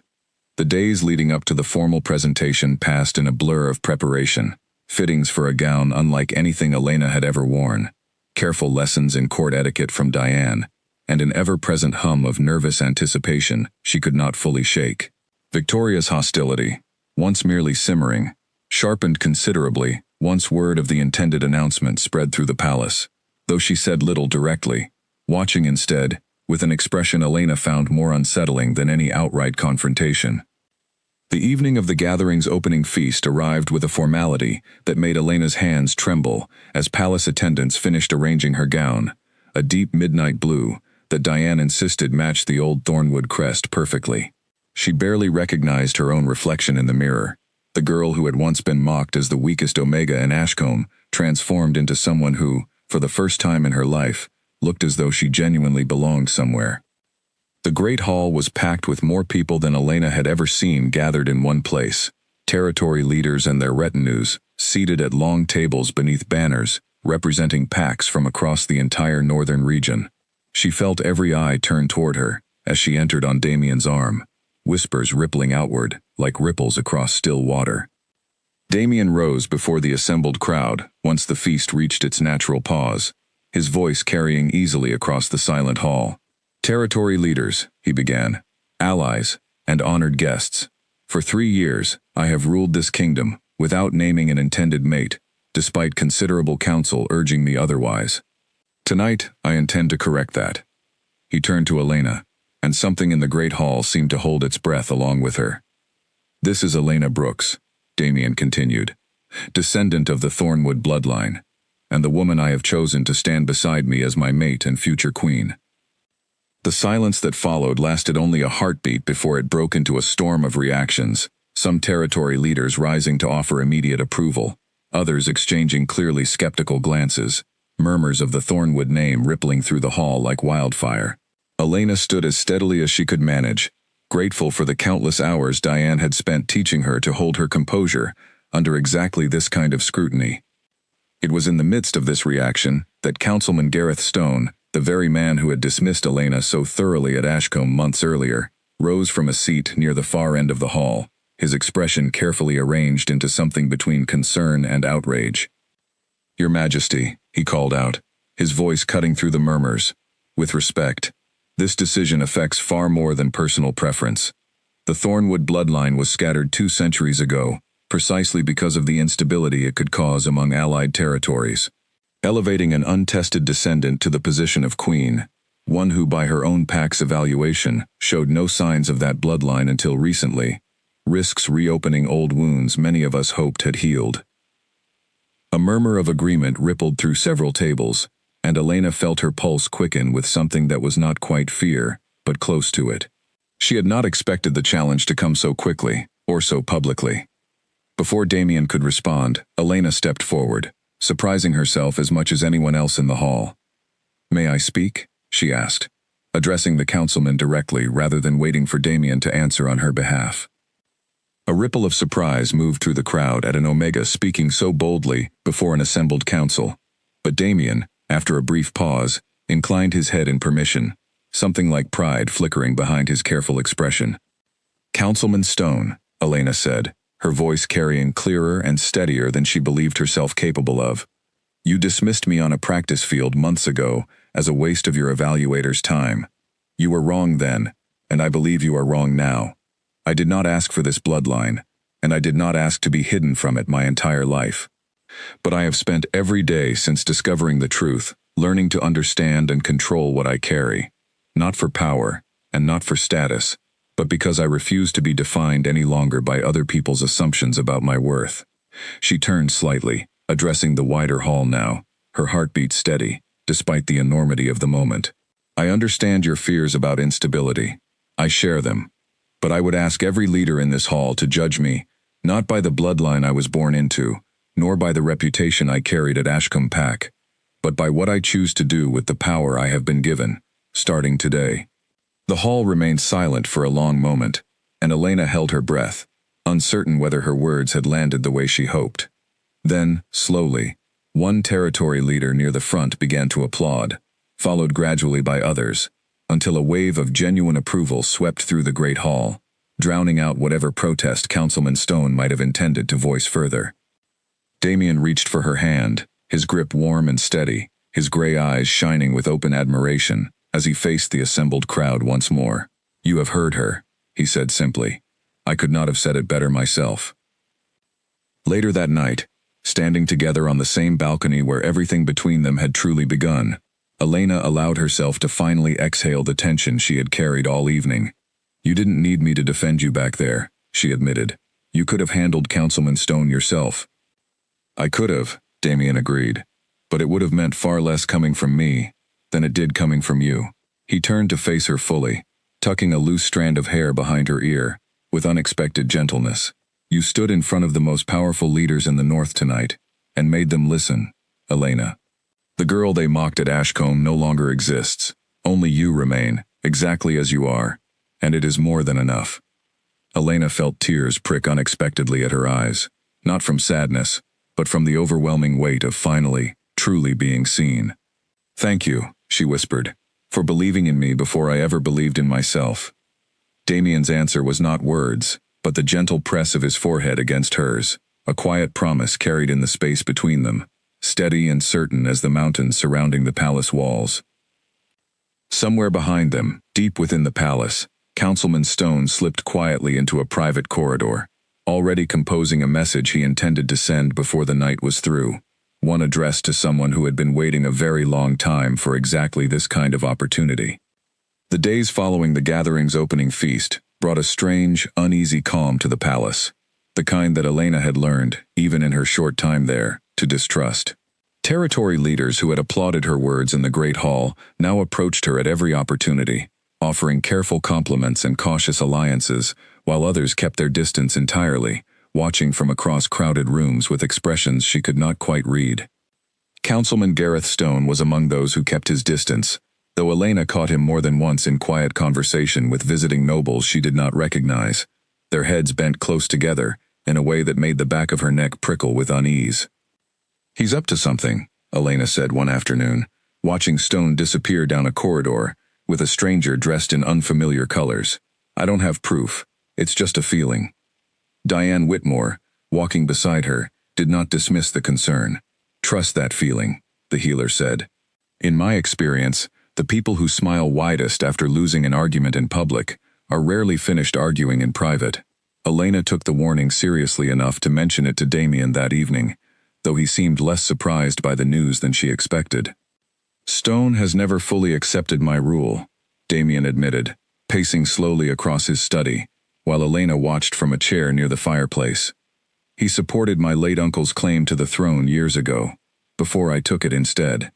The days leading up to the formal presentation passed in a blur of preparation, fittings for a gown unlike anything Elena had ever worn, careful lessons in court etiquette from Diane, and an ever-present hum of nervous anticipation she could not fully shake. Victoria's hostility, once merely simmering, sharpened considerably once word of the intended announcement spread through the palace, though she said little directly, watching instead, with an expression Elena found more unsettling than any outright confrontation. The evening of the gathering's opening feast arrived with a formality that made Elena's hands tremble as palace attendants finished arranging her gown, a deep midnight blue that Diane insisted matched the old Thornwood crest perfectly. She barely recognized her own reflection in the mirror. The girl who had once been mocked as the weakest Omega in Ashcombe transformed into someone who, for the first time in her life, looked as though she genuinely belonged somewhere. The great hall was packed with more people than Elena had ever seen gathered in one place, territory leaders and their retinues, seated at long tables beneath banners, representing packs from across the entire northern region. She felt every eye turn toward her as she entered on Damien's arm, whispers rippling outward like ripples across still water. Damien rose before the assembled crowd once the feast reached its natural pause, his voice carrying easily across the silent hall. Territory leaders, he began, allies, and honored guests. For 3 years, I have ruled this kingdom without naming an intended mate, despite considerable counsel urging me otherwise. Tonight, I intend to correct that. He turned to Elena, and something in the great hall seemed to hold its breath along with her. This is Elena Brooks, Damien continued, descendant of the Thornwood bloodline, and the woman I have chosen to stand beside me as my mate and future queen. The silence that followed lasted only a heartbeat before it broke into a storm of reactions, some territory leaders rising to offer immediate approval, others exchanging clearly skeptical glances, murmurs of the Thornwood name rippling through the hall like wildfire. Elena stood as steadily as she could manage, grateful for the countless hours Diane had spent teaching her to hold her composure under exactly this kind of scrutiny. It was in the midst of this reaction that Councilman Gareth Stone, the very man who had dismissed Elena so thoroughly at Ashcombe months earlier, rose from a seat near the far end of the hall, his expression carefully arranged into something between concern and outrage. Your Majesty, he called out, his voice cutting through the murmurs. With respect, this decision affects far more than personal preference. The Thornwood bloodline was scattered 2 centuries ago, precisely because of the instability it could cause among allied territories. Elevating an untested descendant to the position of queen, one who by her own pack's evaluation showed no signs of that bloodline until recently, risks reopening old wounds many of us hoped had healed. A murmur of agreement rippled through several tables, and Elena felt her pulse quicken with something that was not quite fear, but close to it. She had not expected the challenge to come so quickly, or so publicly. Before Damien could respond, Elena stepped forward, surprising herself as much as anyone else in the hall. "May I speak?" she asked, addressing the councilman directly rather than waiting for Damien to answer on her behalf. A ripple of surprise moved through the crowd at an Omega speaking so boldly before an assembled council, but Damien, after a brief pause, inclined his head in permission, something like pride flickering behind his careful expression. "Councilman Stone," Elena said, her voice carrying clearer and steadier than she believed herself capable of. "You dismissed me on a practice field months ago as a waste of your evaluator's time. You were wrong then, and I believe you are wrong now. I did not ask for this bloodline, and I did not ask to be hidden from it my entire life. But I have spent every day since discovering the truth, learning to understand and control what I carry, not for power, and not for status, but because I refuse to be defined any longer by other people's assumptions about my worth." She turned slightly, addressing the wider hall now, her heartbeat steady, despite the enormity of the moment. "I understand your fears about instability. I share them. But I would ask every leader in this hall to judge me, not by the bloodline I was born into, nor by the reputation I carried at Ashcombe Pack, but by what I choose to do with the power I have been given, starting today." The hall remained silent for a long moment, and Elena held her breath, uncertain whether her words had landed the way she hoped. Then, slowly, one territory leader near the front began to applaud, followed gradually by others, until a wave of genuine approval swept through the great hall, drowning out whatever protest Councilman Stone might have intended to voice further. Damien reached for her hand, his grip warm and steady, his gray eyes shining with open admiration, as he faced the assembled crowd once more. "You have heard her," he said simply. "I could not have said it better myself." Later that night, standing together on the same balcony where everything between them had truly begun, Elena allowed herself to finally exhale the tension she had carried all evening. "You didn't need me to defend you back there," she admitted. "You could have handled Councilman Stone yourself." "I could have," Damien agreed, "but it would have meant far less coming from me than it did coming from you." He turned to face her fully, tucking a loose strand of hair behind her ear, with unexpected gentleness. "You stood in front of the most powerful leaders in the North tonight, and made them listen, Elena. The girl they mocked at Ashcombe no longer exists. Only you remain, exactly as you are, and it is more than enough." Elena felt tears prick unexpectedly at her eyes, not from sadness, but from the overwhelming weight of finally, truly being seen. "Thank you," she whispered, "for believing in me before I ever believed in myself." Damien's answer was not words, but the gentle press of his forehead against hers, a quiet promise carried in the space between them, steady and certain as the mountains surrounding the palace walls. Somewhere behind them, deep within the palace, Councilman Stone slipped quietly into a private corridor, already composing a message he intended to send before the night was through, one addressed to someone who had been waiting a very long time for exactly this kind of opportunity. The days following the gathering's opening feast brought a strange, uneasy calm to the palace, the kind that Elena had learned, even in her short time there, to distrust. Territory leaders who had applauded her words in the Great Hall now approached her at every opportunity, offering careful compliments and cautious alliances, while others kept their distance entirely, watching from across crowded rooms with expressions she could not quite read. Councilman Gareth Stone was among those who kept his distance, though Elena caught him more than once in quiet conversation with visiting nobles she did not recognize, their heads bent close together in a way that made the back of her neck prickle with unease. "He's up to something," Elena said one afternoon, watching Stone disappear down a corridor with a stranger dressed in unfamiliar colors. "I don't have proof. It's just a feeling." Diane Whitmore, walking beside her, did not dismiss the concern. "Trust that feeling," the healer said. In my experience, the people who smile widest after losing an argument in public are rarely finished arguing in private. Elena took the warning seriously enough to mention it to Damien that evening, though he seemed less surprised by the news than she expected. "Stone has never fully accepted my rule," Damien admitted, pacing slowly across his study, while Elena watched from a chair near the fireplace. "He supported my late uncle's claim to the throne years ago, before I took it instead.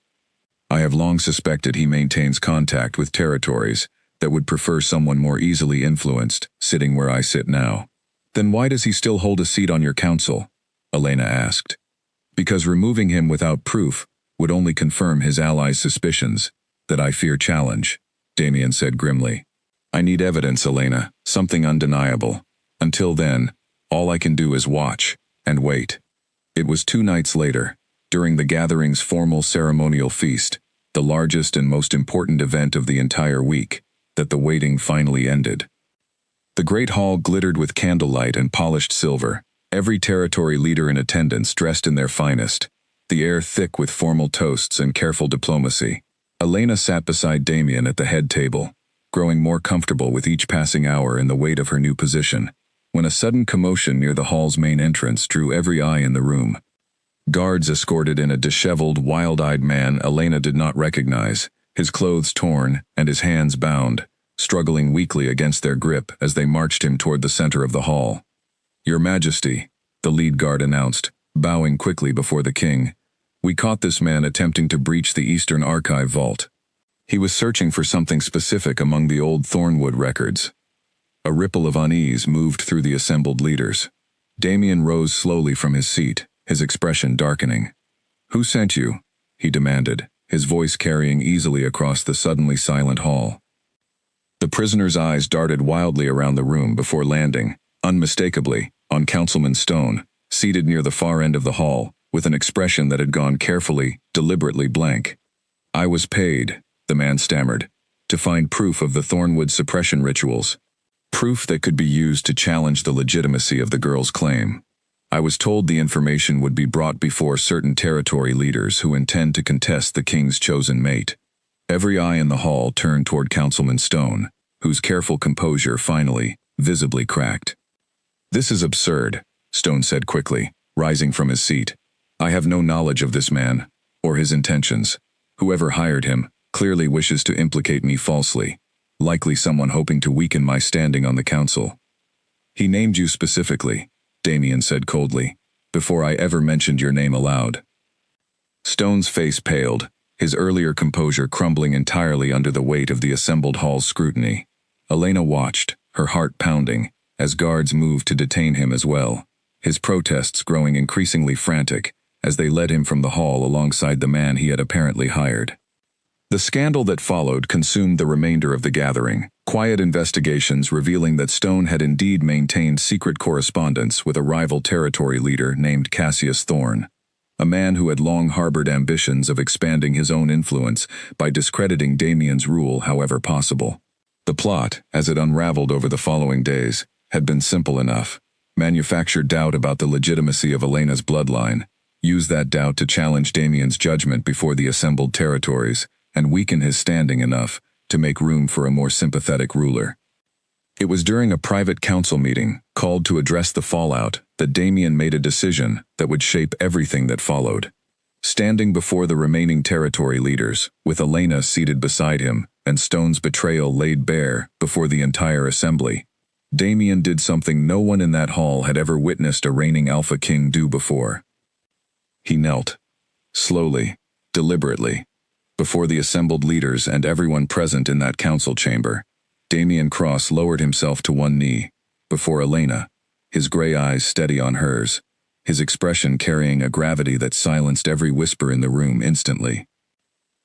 I have long suspected he maintains contact with territories that would prefer someone more easily influenced, sitting where I sit now." "Then why does he still hold a seat on your council?" Elena asked. "Because removing him without proof would only confirm his allies' suspicions, that I fear challenge," Damien said grimly. "I need evidence, Elena, something undeniable. Until then, all I can do is watch and wait." It was 2 nights later, during the gathering's formal ceremonial feast, the largest and most important event of the entire week, that the waiting finally ended. The great hall glittered with candlelight and polished silver, every territory leader in attendance dressed in their finest, the air thick with formal toasts and careful diplomacy. Elena sat beside Damien at the head table, growing more comfortable with each passing hour in the weight of her new position, when a sudden commotion near the hall's main entrance drew every eye in the room. Guards escorted in a disheveled, wild-eyed man Elena did not recognize, his clothes torn and his hands bound, struggling weakly against their grip as they marched him toward the center of the hall. "Your Majesty," the lead guard announced, bowing quickly before the king, "we caught this man attempting to breach the Eastern Archive vault. He was searching for something specific among the old Thornwood records." A ripple of unease moved through the assembled leaders. Damien rose slowly from his seat, his expression darkening. "Who sent you?" he demanded, his voice carrying easily across the suddenly silent hall. The prisoner's eyes darted wildly around the room before landing, unmistakably, on Councilman Stone, seated near the far end of the hall, with an expression that had gone carefully, deliberately blank. "I was paid," the man stammered, "to find proof of the Thornwood suppression rituals. Proof that could be used to challenge the legitimacy of the girl's claim. I was told the information would be brought before certain territory leaders who intend to contest the king's chosen mate." Every eye in the hall turned toward Councilman Stone, whose careful composure finally, visibly cracked. "This is absurd," Stone said quickly, rising from his seat. "I have no knowledge of this man, or his intentions. Whoever hired him clearly wishes to implicate me falsely, likely someone hoping to weaken my standing on the council." "He named you specifically," Damien said coldly, "before I ever mentioned your name aloud." Stone's face paled, his earlier composure crumbling entirely under the weight of the assembled hall's scrutiny. Elena watched, her heart pounding, as guards moved to detain him as well, his protests growing increasingly frantic as they led him from the hall alongside the man he had apparently hired. The scandal that followed consumed the remainder of the gathering, quiet investigations revealing that Stone had indeed maintained secret correspondence with a rival territory leader named Cassius Thorne, a man who had long harbored ambitions of expanding his own influence by discrediting Damien's rule however possible. The plot, as it unraveled over the following days, had been simple enough. Manufacture doubt about the legitimacy of Elena's bloodline, use that doubt to challenge Damien's judgment before the assembled territories, and weaken his standing enough to make room for a more sympathetic ruler. It was during a private council meeting, called to address the fallout, that Damien made a decision that would shape everything that followed. Standing before the remaining territory leaders, with Elena seated beside him, and Stone's betrayal laid bare before the entire assembly, Damien did something no one in that hall had ever witnessed a reigning Alpha King do before. He knelt, slowly, deliberately, before the assembled leaders and everyone present in that council chamber. Damien Cross lowered himself to one knee, before Elena, his gray eyes steady on hers, his expression carrying a gravity that silenced every whisper in the room instantly.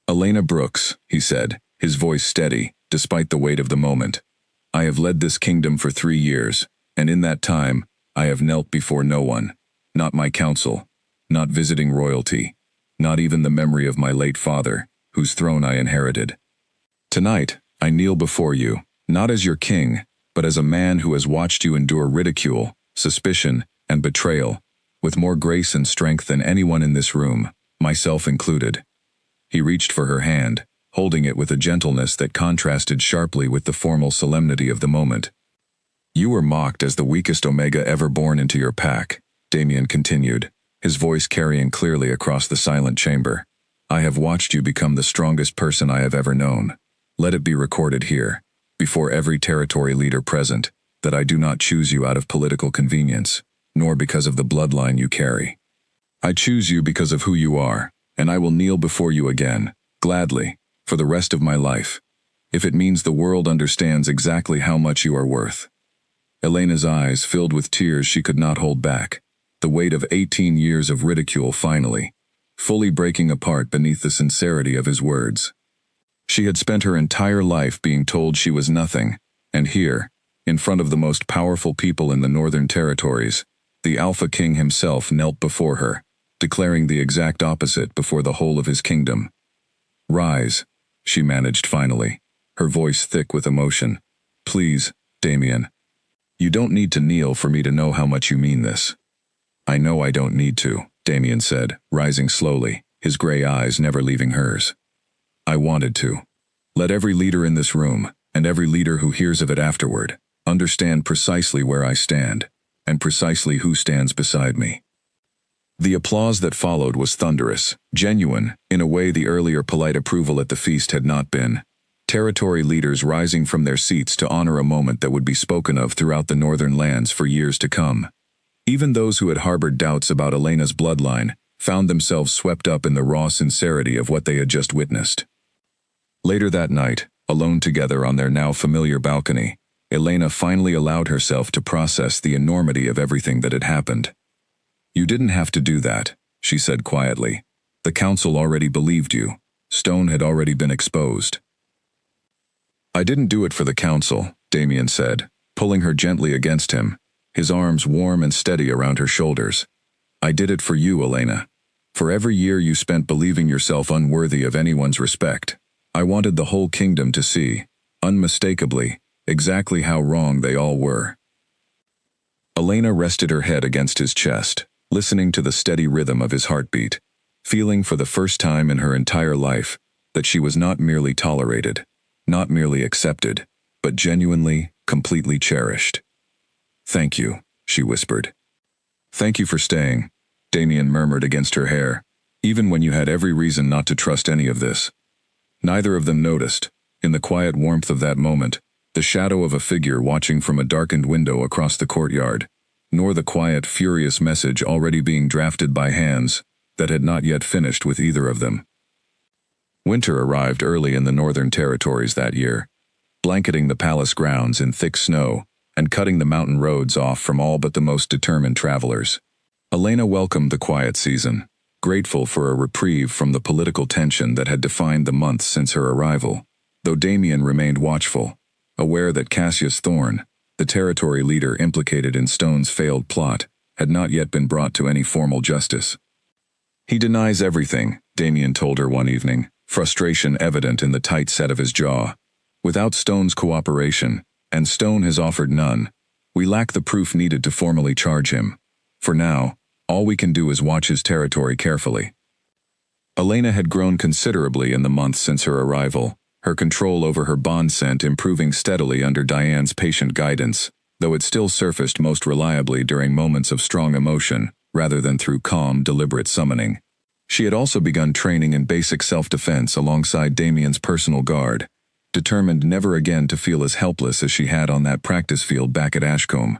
"Elena Brooks," he said, his voice steady, despite the weight of the moment. "I have led this kingdom for 3 years, and in that time, I have knelt before no one, not my council, not visiting royalty, not even the memory of my late father, whose throne I inherited. Tonight, I kneel before you, not as your king, but as a man who has watched you endure ridicule, suspicion, and betrayal, with more grace and strength than anyone in this room, myself included. He reached for her hand, holding it with a gentleness that contrasted sharply with the formal solemnity of the moment. "You were mocked as the weakest Omega ever born into your pack," Damien continued, his voice carrying clearly across the silent chamber. "I have watched you become the strongest person I have ever known. Let it be recorded here, before every territory leader present, that I do not choose you out of political convenience, nor because of the bloodline you carry. I choose you because of who you are, and I will kneel before you again, gladly, for the rest of my life, if it means the world understands exactly how much you are worth." Elena's eyes filled with tears she could not hold back, the weight of 18 years of ridicule finally, fully breaking apart beneath the sincerity of his words. She had spent her entire life being told she was nothing, and here, in front of the most powerful people in the Northern Territories, the Alpha King himself knelt before her, declaring the exact opposite before the whole of his kingdom. "Rise," she managed finally, her voice thick with emotion. "Please, Damien. You don't need to kneel for me to know how much you mean this." "I know I don't need to," Damien said, rising slowly, his gray eyes never leaving hers. "I wanted to. Let every leader in this room, and every leader who hears of it afterward, understand precisely where I stand, and precisely who stands beside me." The applause that followed was thunderous, genuine, in a way the earlier polite approval at the feast had not been. Territory leaders rising from their seats to honor a moment that would be spoken of throughout the northern lands for years to come. Even those who had harbored doubts about Elena's bloodline found themselves swept up in the raw sincerity of what they had just witnessed. Later that night, alone together on their now familiar balcony, Elena finally allowed herself to process the enormity of everything that had happened. "You didn't have to do that," she said quietly. "The council already believed you. Stone had already been exposed." "I didn't do it for the council," Damien said, pulling her gently against him, his arms warm and steady around her shoulders. "I did it for you, Elena. For every year you spent believing yourself unworthy of anyone's respect. I wanted the whole kingdom to see, unmistakably, exactly how wrong they all were." Elena rested her head against his chest, listening to the steady rhythm of his heartbeat, feeling for the first time in her entire life that she was not merely tolerated, not merely accepted, but genuinely, completely cherished. "Thank you," she whispered. "Thank you for staying," Damien murmured against her hair, "even when you had every reason not to trust any of this." Neither of them noticed, in the quiet warmth of that moment, the shadow of a figure watching from a darkened window across the courtyard, nor the quiet, furious message already being drafted by hands that had not yet finished with either of them. Winter arrived early in the Northern Territories that year, blanketing the palace grounds in thick snow and cutting the mountain roads off from all but the most determined travelers. Elena welcomed the quiet season, grateful for a reprieve from the political tension that had defined the months since her arrival, though Damien remained watchful, aware that Cassius Thorne, the territory leader implicated in Stone's failed plot, had not yet been brought to any formal justice. "He denies everything," Damien told her one evening, frustration evident in the tight set of his jaw. "Without Stone's cooperation, and Stone has offered none, we lack the proof needed to formally charge him. For now, all we can do is watch his territory carefully." Elena had grown considerably in the months since her arrival, her control over her bond scent improving steadily under Diane's patient guidance, though it still surfaced most reliably during moments of strong emotion, rather than through calm, deliberate summoning. She had also begun training in basic self-defense alongside Damien's personal guard, determined never again to feel as helpless as she had on that practice field back at Ashcombe.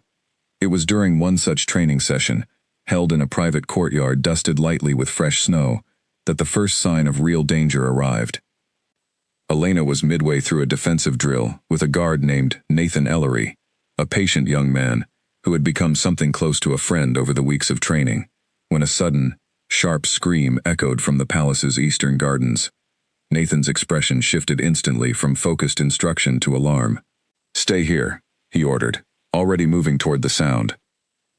It was during one such training session, held in a private courtyard dusted lightly with fresh snow, that the first sign of real danger arrived. Elena was midway through a defensive drill with a guard named Nathan Ellery, a patient young man who had become something close to a friend over the weeks of training, when a sudden, sharp scream echoed from the palace's eastern gardens. Nathan's expression shifted instantly from focused instruction to alarm. "Stay here," he ordered, already moving toward the sound.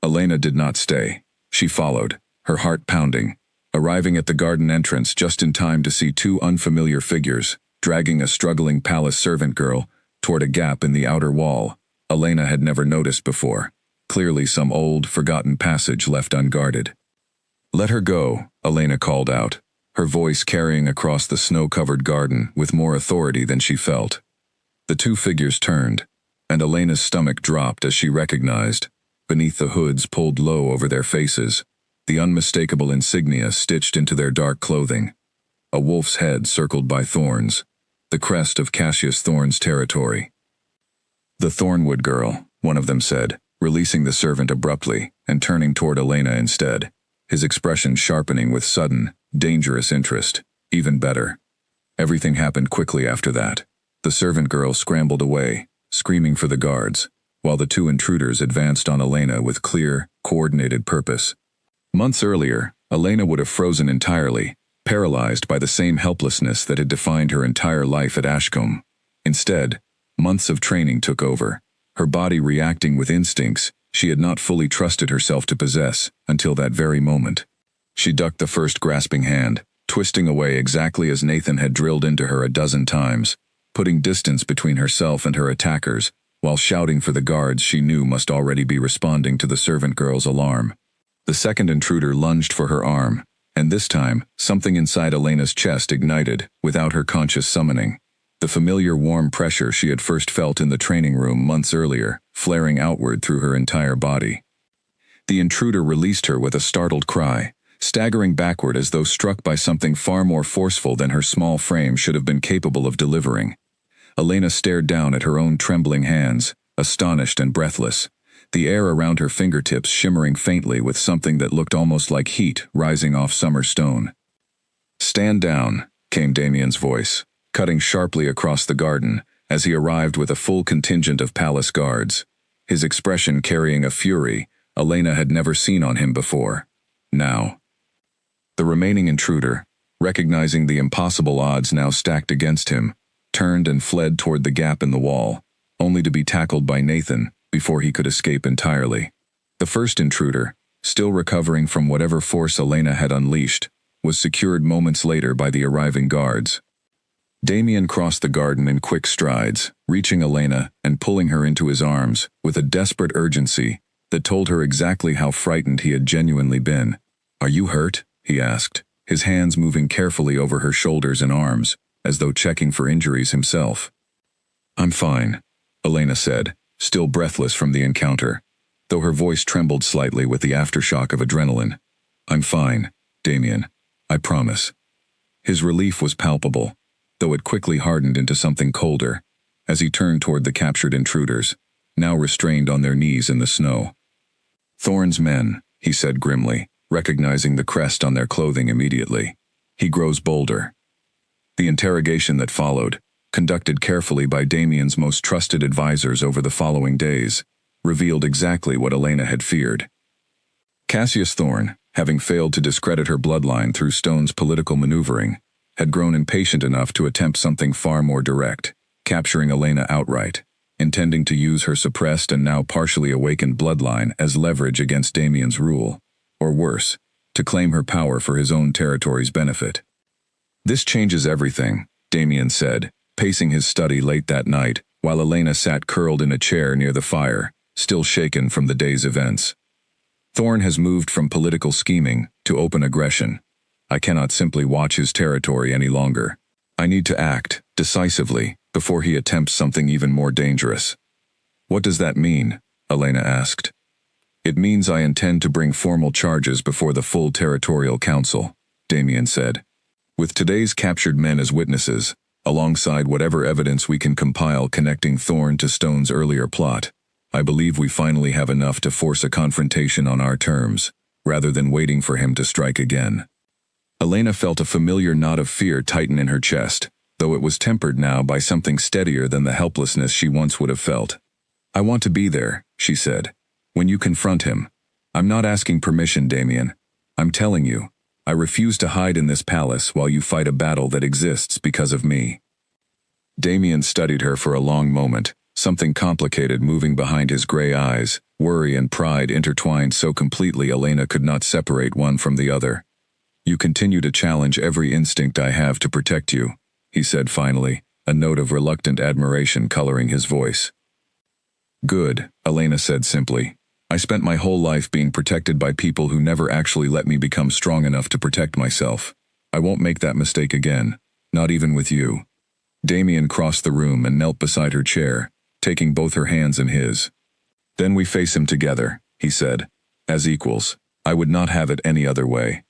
Elena did not stay. She followed, her heart pounding, arriving at the garden entrance just in time to see two unfamiliar figures, dragging a struggling palace servant girl toward a gap in the outer wall Elena had never noticed before, clearly some old, forgotten passage left unguarded. "Let her go," Elena called out, her voice carrying across the snow-covered garden with more authority than she felt. The two figures turned, and Elena's stomach dropped as she recognized, beneath the hoods pulled low over their faces, the unmistakable insignia stitched into their dark clothing. A wolf's head circled by thorns, the crest of Cassius Thorn's territory. "The Thornwood girl," one of them said, releasing the servant abruptly and turning toward Elena instead, his expression sharpening with sudden, dangerous interest. "Even better." Everything happened quickly after that. The servant girl scrambled away, screaming for the guards, while the two intruders advanced on Elena with clear, coordinated purpose. Months earlier, Elena would have frozen entirely, paralyzed by the same helplessness that had defined her entire life at Ashcombe. Instead, months of training took over, her body reacting with instincts she had not fully trusted herself to possess until that very moment. She ducked the first grasping hand, twisting away exactly as Nathan had drilled into her a dozen times, putting distance between herself and her attackers, while shouting for the guards she knew must already be responding to the servant girl's alarm. The second intruder lunged for her arm, and this time, something inside Elena's chest ignited, without her conscious summoning. The familiar warm pressure she had first felt in the training room months earlier, flaring outward through her entire body. The intruder released her with a startled cry, staggering backward as though struck by something far more forceful than her small frame should have been capable of delivering. Elena stared down at her own trembling hands, astonished and breathless, the air around her fingertips shimmering faintly with something that looked almost like heat rising off summer stone. "Stand down," came Damien's voice, cutting sharply across the garden as he arrived with a full contingent of palace guards, his expression carrying a fury Elena had never seen on him before. Now. The remaining intruder, recognizing the impossible odds now stacked against him, turned and fled toward the gap in the wall, only to be tackled by Nathan before he could escape entirely. The first intruder, still recovering from whatever force Elena had unleashed, was secured moments later by the arriving guards. Damien crossed the garden in quick strides, reaching Elena and pulling her into his arms with a desperate urgency that told her exactly how frightened he had genuinely been. "Are you hurt?" he asked, his hands moving carefully over her shoulders and arms, as though checking for injuries himself. "I'm fine," Elena said, still breathless from the encounter, though her voice trembled slightly with the aftershock of adrenaline. "I'm fine, Damien. I promise." His relief was palpable, though it quickly hardened into something colder, as he turned toward the captured intruders, now restrained on their knees in the snow. "Thorn's men," he said grimly, recognizing the crest on their clothing immediately. "He grows bolder." The interrogation that followed, conducted carefully by Damien's most trusted advisors over the following days, revealed exactly what Elena had feared. Cassius Thorn, having failed to discredit her bloodline through Stone's political maneuvering, had grown impatient enough to attempt something far more direct, capturing Elena outright, intending to use her suppressed and now partially awakened bloodline as leverage against Damien's rule, or worse, to claim her power for his own territory's benefit. "This changes everything," Damien said, pacing his study late that night, while Elena sat curled in a chair near the fire, still shaken from the day's events. "Thorn has moved from political scheming to open aggression. I cannot simply watch his territory any longer. I need to act, decisively, before he attempts something even more dangerous." "What does that mean?" Elena asked. "It means I intend to bring formal charges before the full territorial council," Damien said. "With today's captured men as witnesses, alongside whatever evidence we can compile connecting Thorn to Stone's earlier plot, I believe we finally have enough to force a confrontation on our terms, rather than waiting for him to strike again." Elena felt a familiar knot of fear tighten in her chest, though it was tempered now by something steadier than the helplessness she once would have felt. "I want to be there," she said, "when you confront him. I'm not asking permission, Damien. I'm telling you, I refuse to hide in this palace while you fight a battle that exists because of me." Damien studied her for a long moment, something complicated moving behind his gray eyes, worry and pride intertwined so completely Elena could not separate one from the other. "You continue to challenge every instinct I have to protect you," he said finally, a note of reluctant admiration coloring his voice. "Good," Elena said simply. "I spent my whole life being protected by people who never actually let me become strong enough to protect myself. I won't make that mistake again, not even with you. Damien crossed the room and knelt beside her chair, taking both her hands in his. Then we face him together, he said, as equals. I would not have it any other way.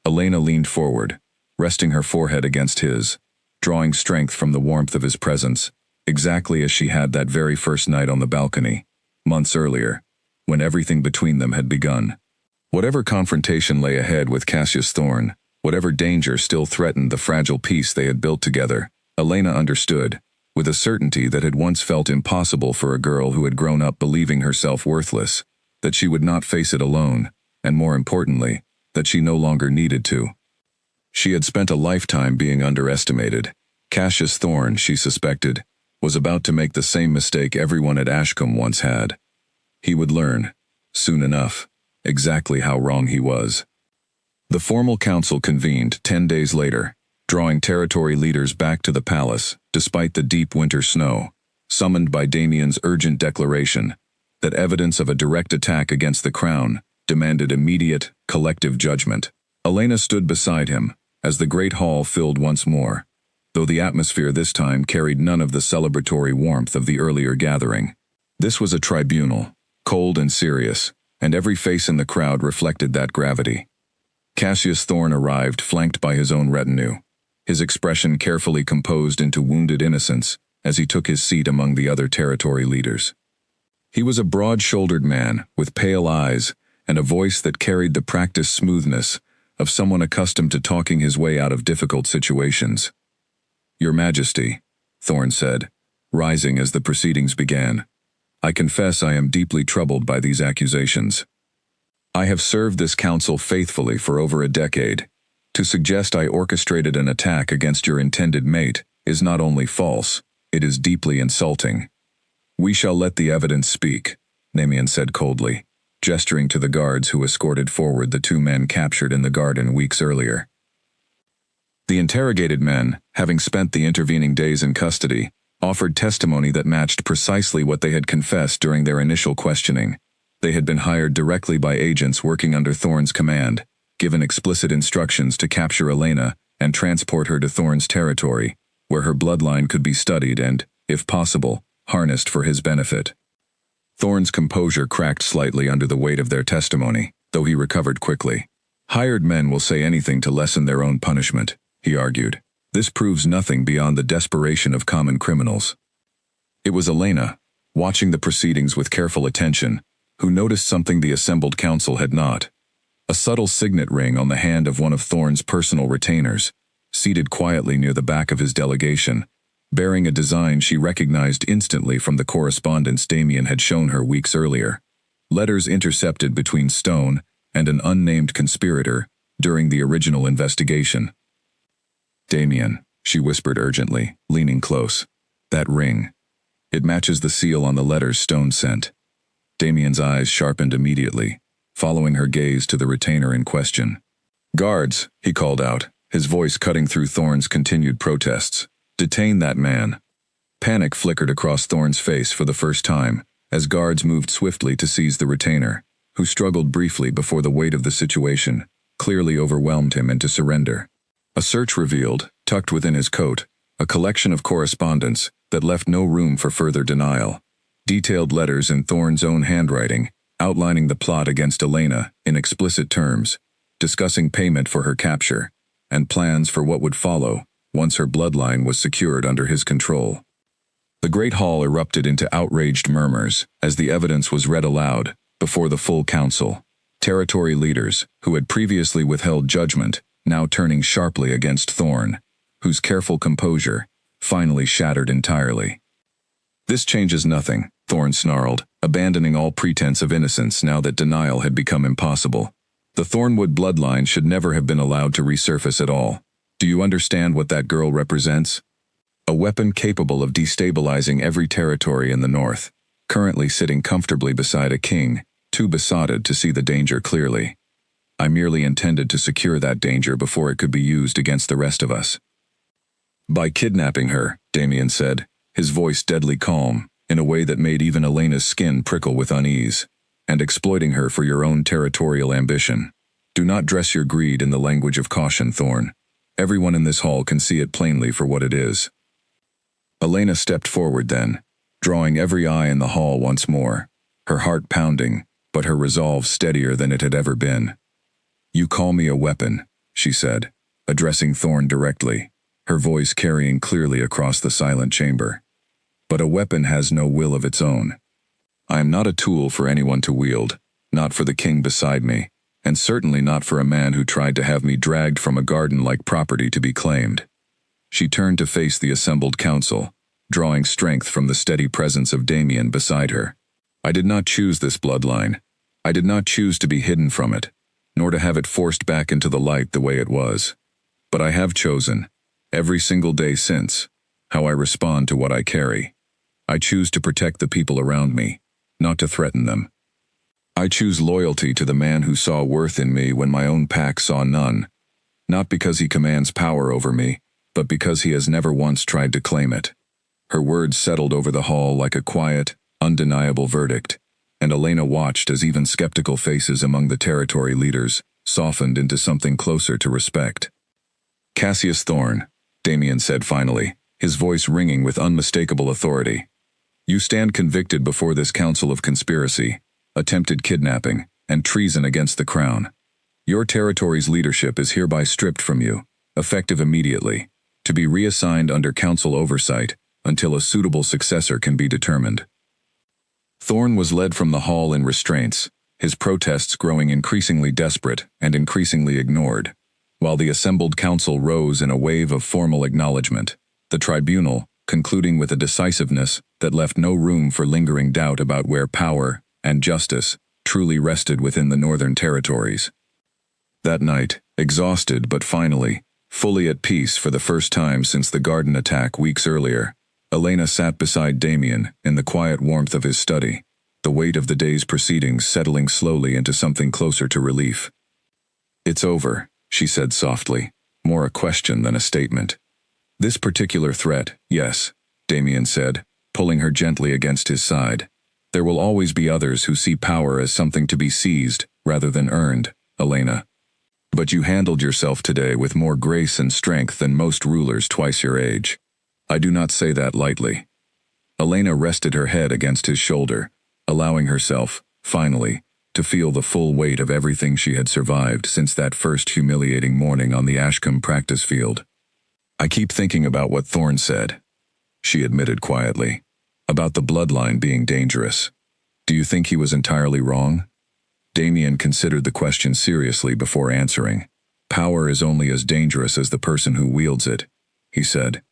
Elena leaned forward, resting her forehead against his, drawing strength from the warmth of his presence, exactly as she had that very first night on the balcony, months earlier, when everything between them had begun. Whatever confrontation lay ahead with Cassius Thorne, whatever danger still threatened the fragile peace they had built together, Elena understood, with a certainty that had once felt impossible for a girl who had grown up believing herself worthless, that she would not face it alone, and more importantly, that she no longer needed to. She had spent a lifetime being underestimated. Cassius Thorne, she suspected, was about to make the same mistake everyone at Ashcombe once had. He would learn, soon enough, exactly how wrong he was. The formal council convened 10 days later, drawing territory leaders back to the palace despite the deep winter snow, summoned by Damien's urgent declaration that evidence of a direct attack against the crown demanded immediate, collective judgment. Elena stood beside him as the great hall filled once more, though the atmosphere this time carried none of the celebratory warmth of the earlier gathering. This was a tribunal, cold and serious, and every face in the crowd reflected that gravity. Cassius Thorne arrived flanked by his own retinue, his expression carefully composed into wounded innocence as he took his seat among the other territory leaders. He was a broad-shouldered man with pale eyes and a voice that carried the practiced smoothness of someone accustomed to talking his way out of difficult situations. "Your Majesty," Thorne said, rising as the proceedings began, "I confess I am deeply troubled by these accusations. I have served this council faithfully for over a decade. To suggest I orchestrated an attack against your intended mate is not only false, it is deeply insulting." "We shall let the evidence speak," Damien said coldly, gesturing to the guards who escorted forward the 2 men captured in the garden weeks earlier. The interrogated men, having spent the intervening days in custody, offered testimony that matched precisely what they had confessed during their initial questioning. They had been hired directly by agents working under Thorne's command, given explicit instructions to capture Elena and transport her to Thorne's territory, where her bloodline could be studied and, if possible, harnessed for his benefit. Thorne's composure cracked slightly under the weight of their testimony, though he recovered quickly. "Hired men will say anything to lessen their own punishment," he argued. "This proves nothing beyond the desperation of common criminals." It was Elena, watching the proceedings with careful attention, who noticed something the assembled council had not. A subtle signet ring on the hand of one of Thorne's personal retainers, seated quietly near the back of his delegation, bearing a design she recognized instantly from the correspondence Damien had shown her weeks earlier. Letters intercepted between Stone and an unnamed conspirator during the original investigation. "Damien," she whispered urgently, leaning close. "That ring. It matches the seal on the letters Stone sent." Damien's eyes sharpened immediately, following her gaze to the retainer in question. "Guards," he called out, his voice cutting through Thorne's continued protests. "Detain that man." Panic flickered across Thorne's face for the first time, as guards moved swiftly to seize the retainer, who struggled briefly before the weight of the situation clearly overwhelmed him into surrender. A search revealed, tucked within his coat, a collection of correspondence that left no room for further denial. Detailed letters in Thorne's own handwriting, outlining the plot against Elena in explicit terms, discussing payment for her capture, and plans for what would follow once her bloodline was secured under his control. The great hall erupted into outraged murmurs as the evidence was read aloud before the full council. Territory leaders, who had previously withheld judgment, now turning sharply against Thorne, whose careful composure finally shattered entirely. "This changes nothing," Thorne snarled, abandoning all pretense of innocence now that denial had become impossible. "The Thornwood bloodline should never have been allowed to resurface at all. Do you understand what that girl represents? A weapon capable of destabilizing every territory in the north, currently sitting comfortably beside a king, too besotted to see the danger clearly. I merely intended to secure that danger before it could be used against the rest of us." "By kidnapping her," Damien said, his voice deadly calm, in a way that made even Elena's skin prickle with unease, "and exploiting her for your own territorial ambition. Do not dress your greed in the language of caution, Thorne. Everyone in this hall can see it plainly for what it is. Elena stepped forward then, drawing every eye in the hall once more, her heart pounding, but her resolve steadier than it had ever been. "You call me a weapon," she said, addressing Thorn directly, her voice carrying clearly across the silent chamber. "But a weapon has no will of its own. I am not a tool for anyone to wield, not for the king beside me, and certainly not for a man who tried to have me dragged from a garden like property to be claimed." She turned to face the assembled council, drawing strength from the steady presence of Damien beside her. "I did not choose this bloodline. I did not choose to be hidden from it, nor to have it forced back into the light the way it was. But I have chosen, every single day since, how I respond to what I carry. I choose to protect the people around me, not to threaten them. I choose loyalty to the man who saw worth in me when my own pack saw none, not because he commands power over me, but because he has never once tried to claim it." Her words settled over the hall like a quiet, undeniable verdict, and Elena watched as even skeptical faces among the territory leaders softened into something closer to respect. "Cassius Thorn," Damien said finally, his voice ringing with unmistakable authority. "You stand convicted before this council of conspiracy, attempted kidnapping, and treason against the crown. Your territory's leadership is hereby stripped from you, effective immediately, to be reassigned under council oversight until a suitable successor can be determined." Thorn was led from the hall in restraints, his protests growing increasingly desperate and increasingly ignored. While the assembled council rose in a wave of formal acknowledgement, the tribunal, concluding with a decisiveness that left no room for lingering doubt about where power and justice truly rested within the Northern Territories. That night, exhausted but finally, fully at peace for the first time since the garden attack weeks earlier, Elena sat beside Damien in the quiet warmth of his study, the weight of the day's proceedings settling slowly into something closer to relief. "It's over," she said softly, more a question than a statement. "This particular threat, yes," Damien said, pulling her gently against his side. "There will always be others who see power as something to be seized rather than earned, Elena. But you handled yourself today with more grace and strength than most rulers twice your age. I do not say that lightly." Elena rested her head against his shoulder, allowing herself, finally, to feel the full weight of everything she had survived since that first humiliating morning on the Ashcombe practice field. "I keep thinking about what Thorn said," she admitted quietly, "about the bloodline being dangerous. Do you think he was entirely wrong?" Damien considered the question seriously before answering. "Power is only as dangerous as the person who wields it," he said.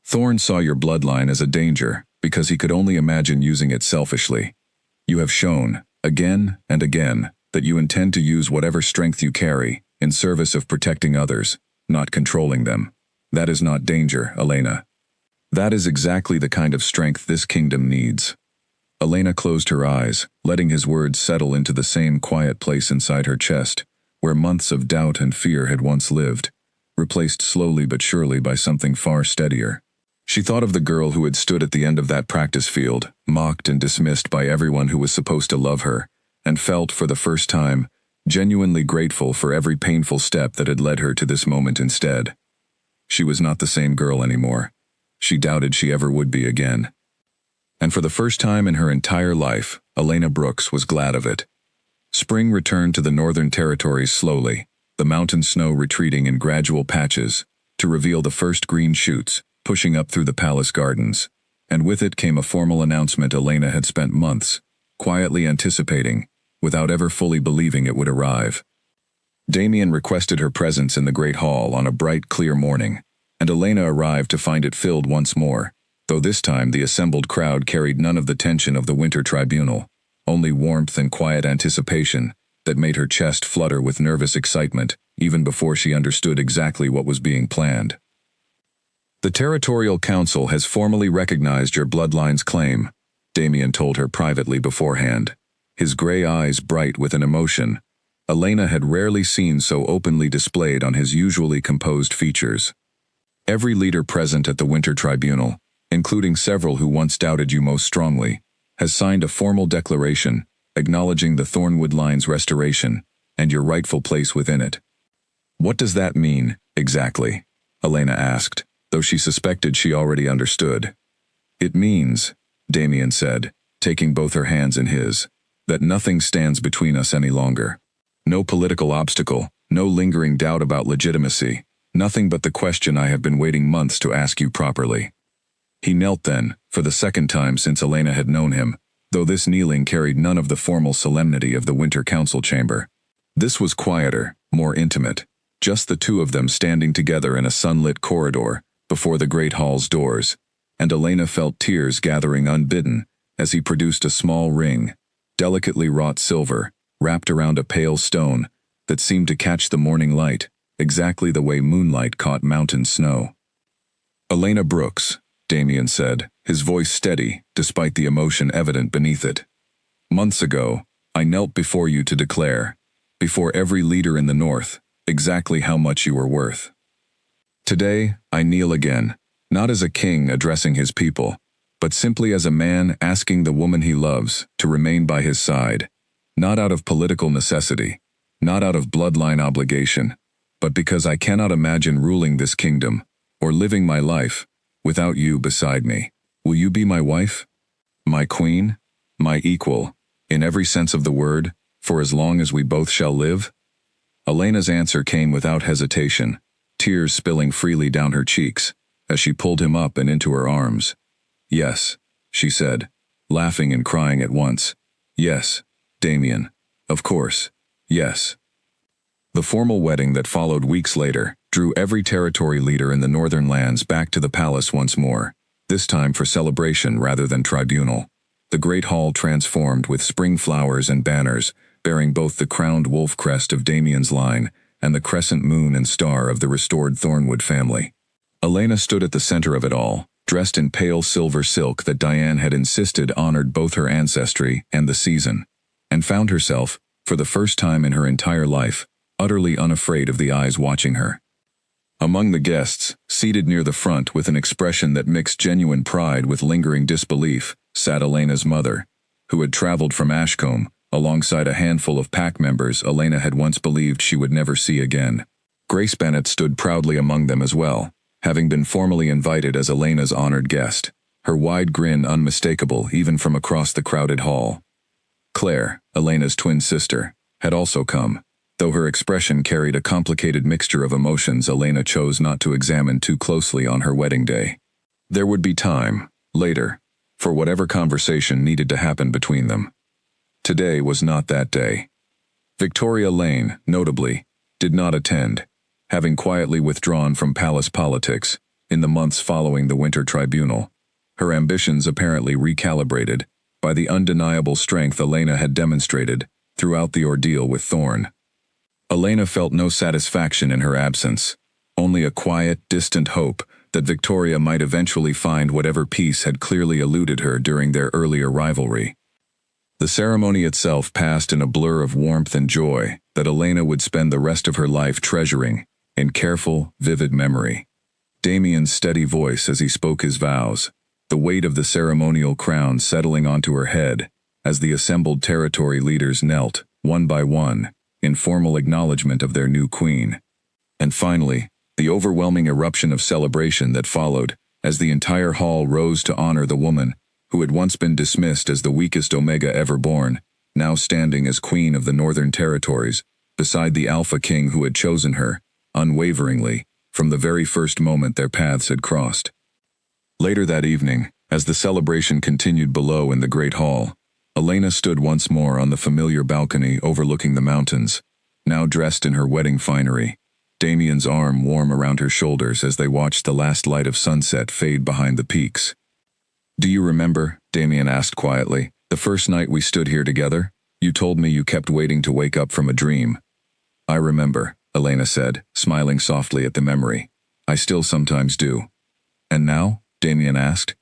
"Thorn saw your bloodline as a danger because he could only imagine using it selfishly. You have shown, again and again, that you intend to use whatever strength you carry in service of protecting others, not controlling them. That is not danger, Elena. That is exactly the kind of strength this kingdom needs." Elena closed her eyes, letting his words settle into the same quiet place inside her chest, where months of doubt and fear had once lived, replaced slowly but surely by something far steadier. She thought of the girl who had stood at the end of that practice field, mocked and dismissed by everyone who was supposed to love her, and felt, for the first time, genuinely grateful for every painful step that had led her to this moment instead. She was not the same girl anymore. She doubted she ever would be again. And for the first time in her entire life, Elena Brooks was glad of it. Spring returned to the Northern Territories slowly, the mountain snow retreating in gradual patches, to reveal the first green shoots, pushing up through the palace gardens, and with it came a formal announcement Elena had spent months, quietly anticipating, without ever fully believing it would arrive. Damien requested her presence in the Great Hall on a bright, clear morning, and Elena arrived to find it filled once more, though this time the assembled crowd carried none of the tension of the winter tribunal, only warmth and quiet anticipation that made her chest flutter with nervous excitement even before she understood exactly what was being planned. "The Territorial Council has formally recognized your bloodline's claim," Damien told her privately beforehand, his gray eyes bright with an emotion Elena had rarely seen so openly displayed on his usually composed features. "Every leader present at the Winter Tribunal, including several who once doubted you most strongly, has signed a formal declaration acknowledging the Thornwood line's restoration and your rightful place within it." "What does that mean, exactly?" Elena asked, though she suspected she already understood. It means, Damien said, taking both her hands in his, that nothing stands between us any longer. No political obstacle, no lingering doubt about legitimacy, nothing but the question I have been waiting months to ask you properly. He knelt then, for the second time since Elena had known him, though this kneeling carried none of the formal solemnity of the winter council chamber. This was quieter, more intimate, just the two of them standing together in a sunlit corridor, before the great hall's doors, and Elena felt tears gathering unbidden as he produced a small ring, delicately wrought silver, wrapped around a pale stone that seemed to catch the morning light, exactly the way moonlight caught mountain snow. Elena Brooks, Damien said, his voice steady, despite the emotion evident beneath it. Months ago, I knelt before you to declare, before every leader in the North, exactly how much you were worth. Today, I kneel again, not as a king addressing his people, but simply as a man asking the woman he loves to remain by his side, not out of political necessity, not out of bloodline obligation, but because I cannot imagine ruling this kingdom, or living my life, without you beside me. Will you be my wife? My queen? My equal, in every sense of the word, for as long as we both shall live? Elena's answer came without hesitation, tears spilling freely down her cheeks, as she pulled him up and into her arms. Yes, she said, laughing and crying at once. Yes, Damien. Of course. Yes. The formal wedding that followed weeks later drew every territory leader in the northern lands back to the palace once more, this time for celebration rather than tribunal. The great hall transformed with spring flowers and banners, bearing both the crowned wolf crest of Damien's line and the crescent moon and star of the restored Thornwood family. Elena stood at the center of it all, dressed in pale silver silk that Diane had insisted honored both her ancestry and the season, and found herself, for the first time in her entire life, utterly unafraid of the eyes watching her. Among the guests, seated near the front with an expression that mixed genuine pride with lingering disbelief, sat Elena's mother, who had traveled from Ashcombe, alongside a handful of pack members Elena had once believed she would never see again. Grace Bennet stood proudly among them as well, having been formally invited as Elena's honored guest, her wide grin unmistakable even from across the crowded hall. Claire, Elena's twin sister, had also come, though her expression carried a complicated mixture of emotions Elena chose not to examine too closely on her wedding day. There would be time, later, for whatever conversation needed to happen between them. Today was not that day. Victoria Lane, notably, did not attend, having quietly withdrawn from palace politics in the months following the winter tribunal, her ambitions apparently recalibrated by the undeniable strength Elena had demonstrated throughout the ordeal with Thorn. Elena felt no satisfaction in her absence, only a quiet, distant hope that Victoria might eventually find whatever peace had clearly eluded her during their earlier rivalry. The ceremony itself passed in a blur of warmth and joy that Elena would spend the rest of her life treasuring, in careful, vivid memory. Damien's steady voice as he spoke his vows, the weight of the ceremonial crown settling onto her head as the assembled territory leaders knelt, one by one, in formal acknowledgement of their new queen. And finally, the overwhelming eruption of celebration that followed as the entire hall rose to honor the woman who had once been dismissed as the weakest Omega ever born, now standing as queen of the Northern Territories, beside the Alpha King who had chosen her, unwaveringly, from the very first moment their paths had crossed. Later that evening, as the celebration continued below in the great hall, Elena stood once more on the familiar balcony overlooking the mountains, now dressed in her wedding finery, Damien's arm warm around her shoulders as they watched the last light of sunset fade behind the peaks. "Do you remember," Damien asked quietly, "the first night we stood here together? You told me you kept waiting to wake up from a dream." "I remember," Elena said, smiling softly at the memory. "I still sometimes do." "And now?" Damien asked.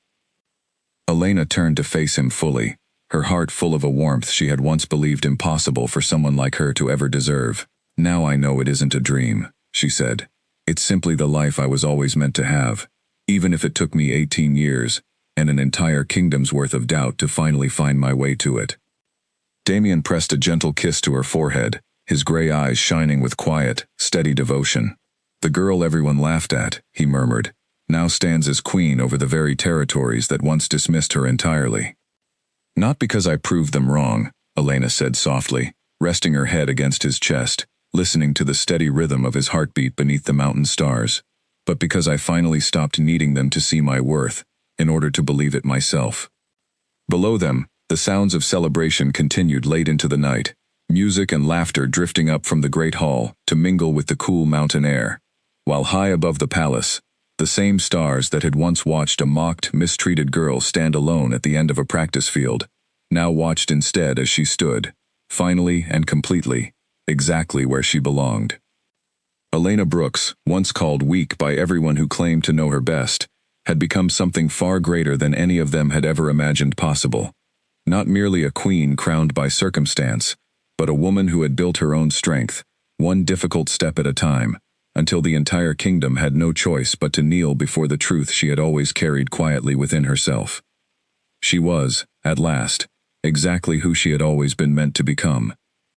Elena turned to face him fully, her heart full of a warmth she had once believed impossible for someone like her to ever deserve. "Now I know it isn't a dream," she said. "It's simply the life I was always meant to have, even if it took me 18 years, and an entire kingdom's worth of doubt to finally find my way to it." Damien pressed a gentle kiss to her forehead, his gray eyes shining with quiet, steady devotion. The girl everyone laughed at, he murmured, now stands as queen over the very territories that once dismissed her entirely. Not because I proved them wrong, Elena said softly, resting her head against his chest, listening to the steady rhythm of his heartbeat beneath the mountain stars, but because I finally stopped needing them to see my worth, in order to believe it myself. Below them, the sounds of celebration continued late into the night, music and laughter drifting up from the great hall to mingle with the cool mountain air, while high above the palace, the same stars that had once watched a mocked, mistreated girl stand alone at the end of a practice field, now watched instead as she stood, finally and completely, exactly where she belonged. Elena Brooks, once called weak by everyone who claimed to know her best, had become something far greater than any of them had ever imagined possible. Not merely a queen crowned by circumstance, but a woman who had built her own strength, one difficult step at a time, until the entire kingdom had no choice but to kneel before the truth she had always carried quietly within herself. She was, at last, exactly who she had always been meant to become,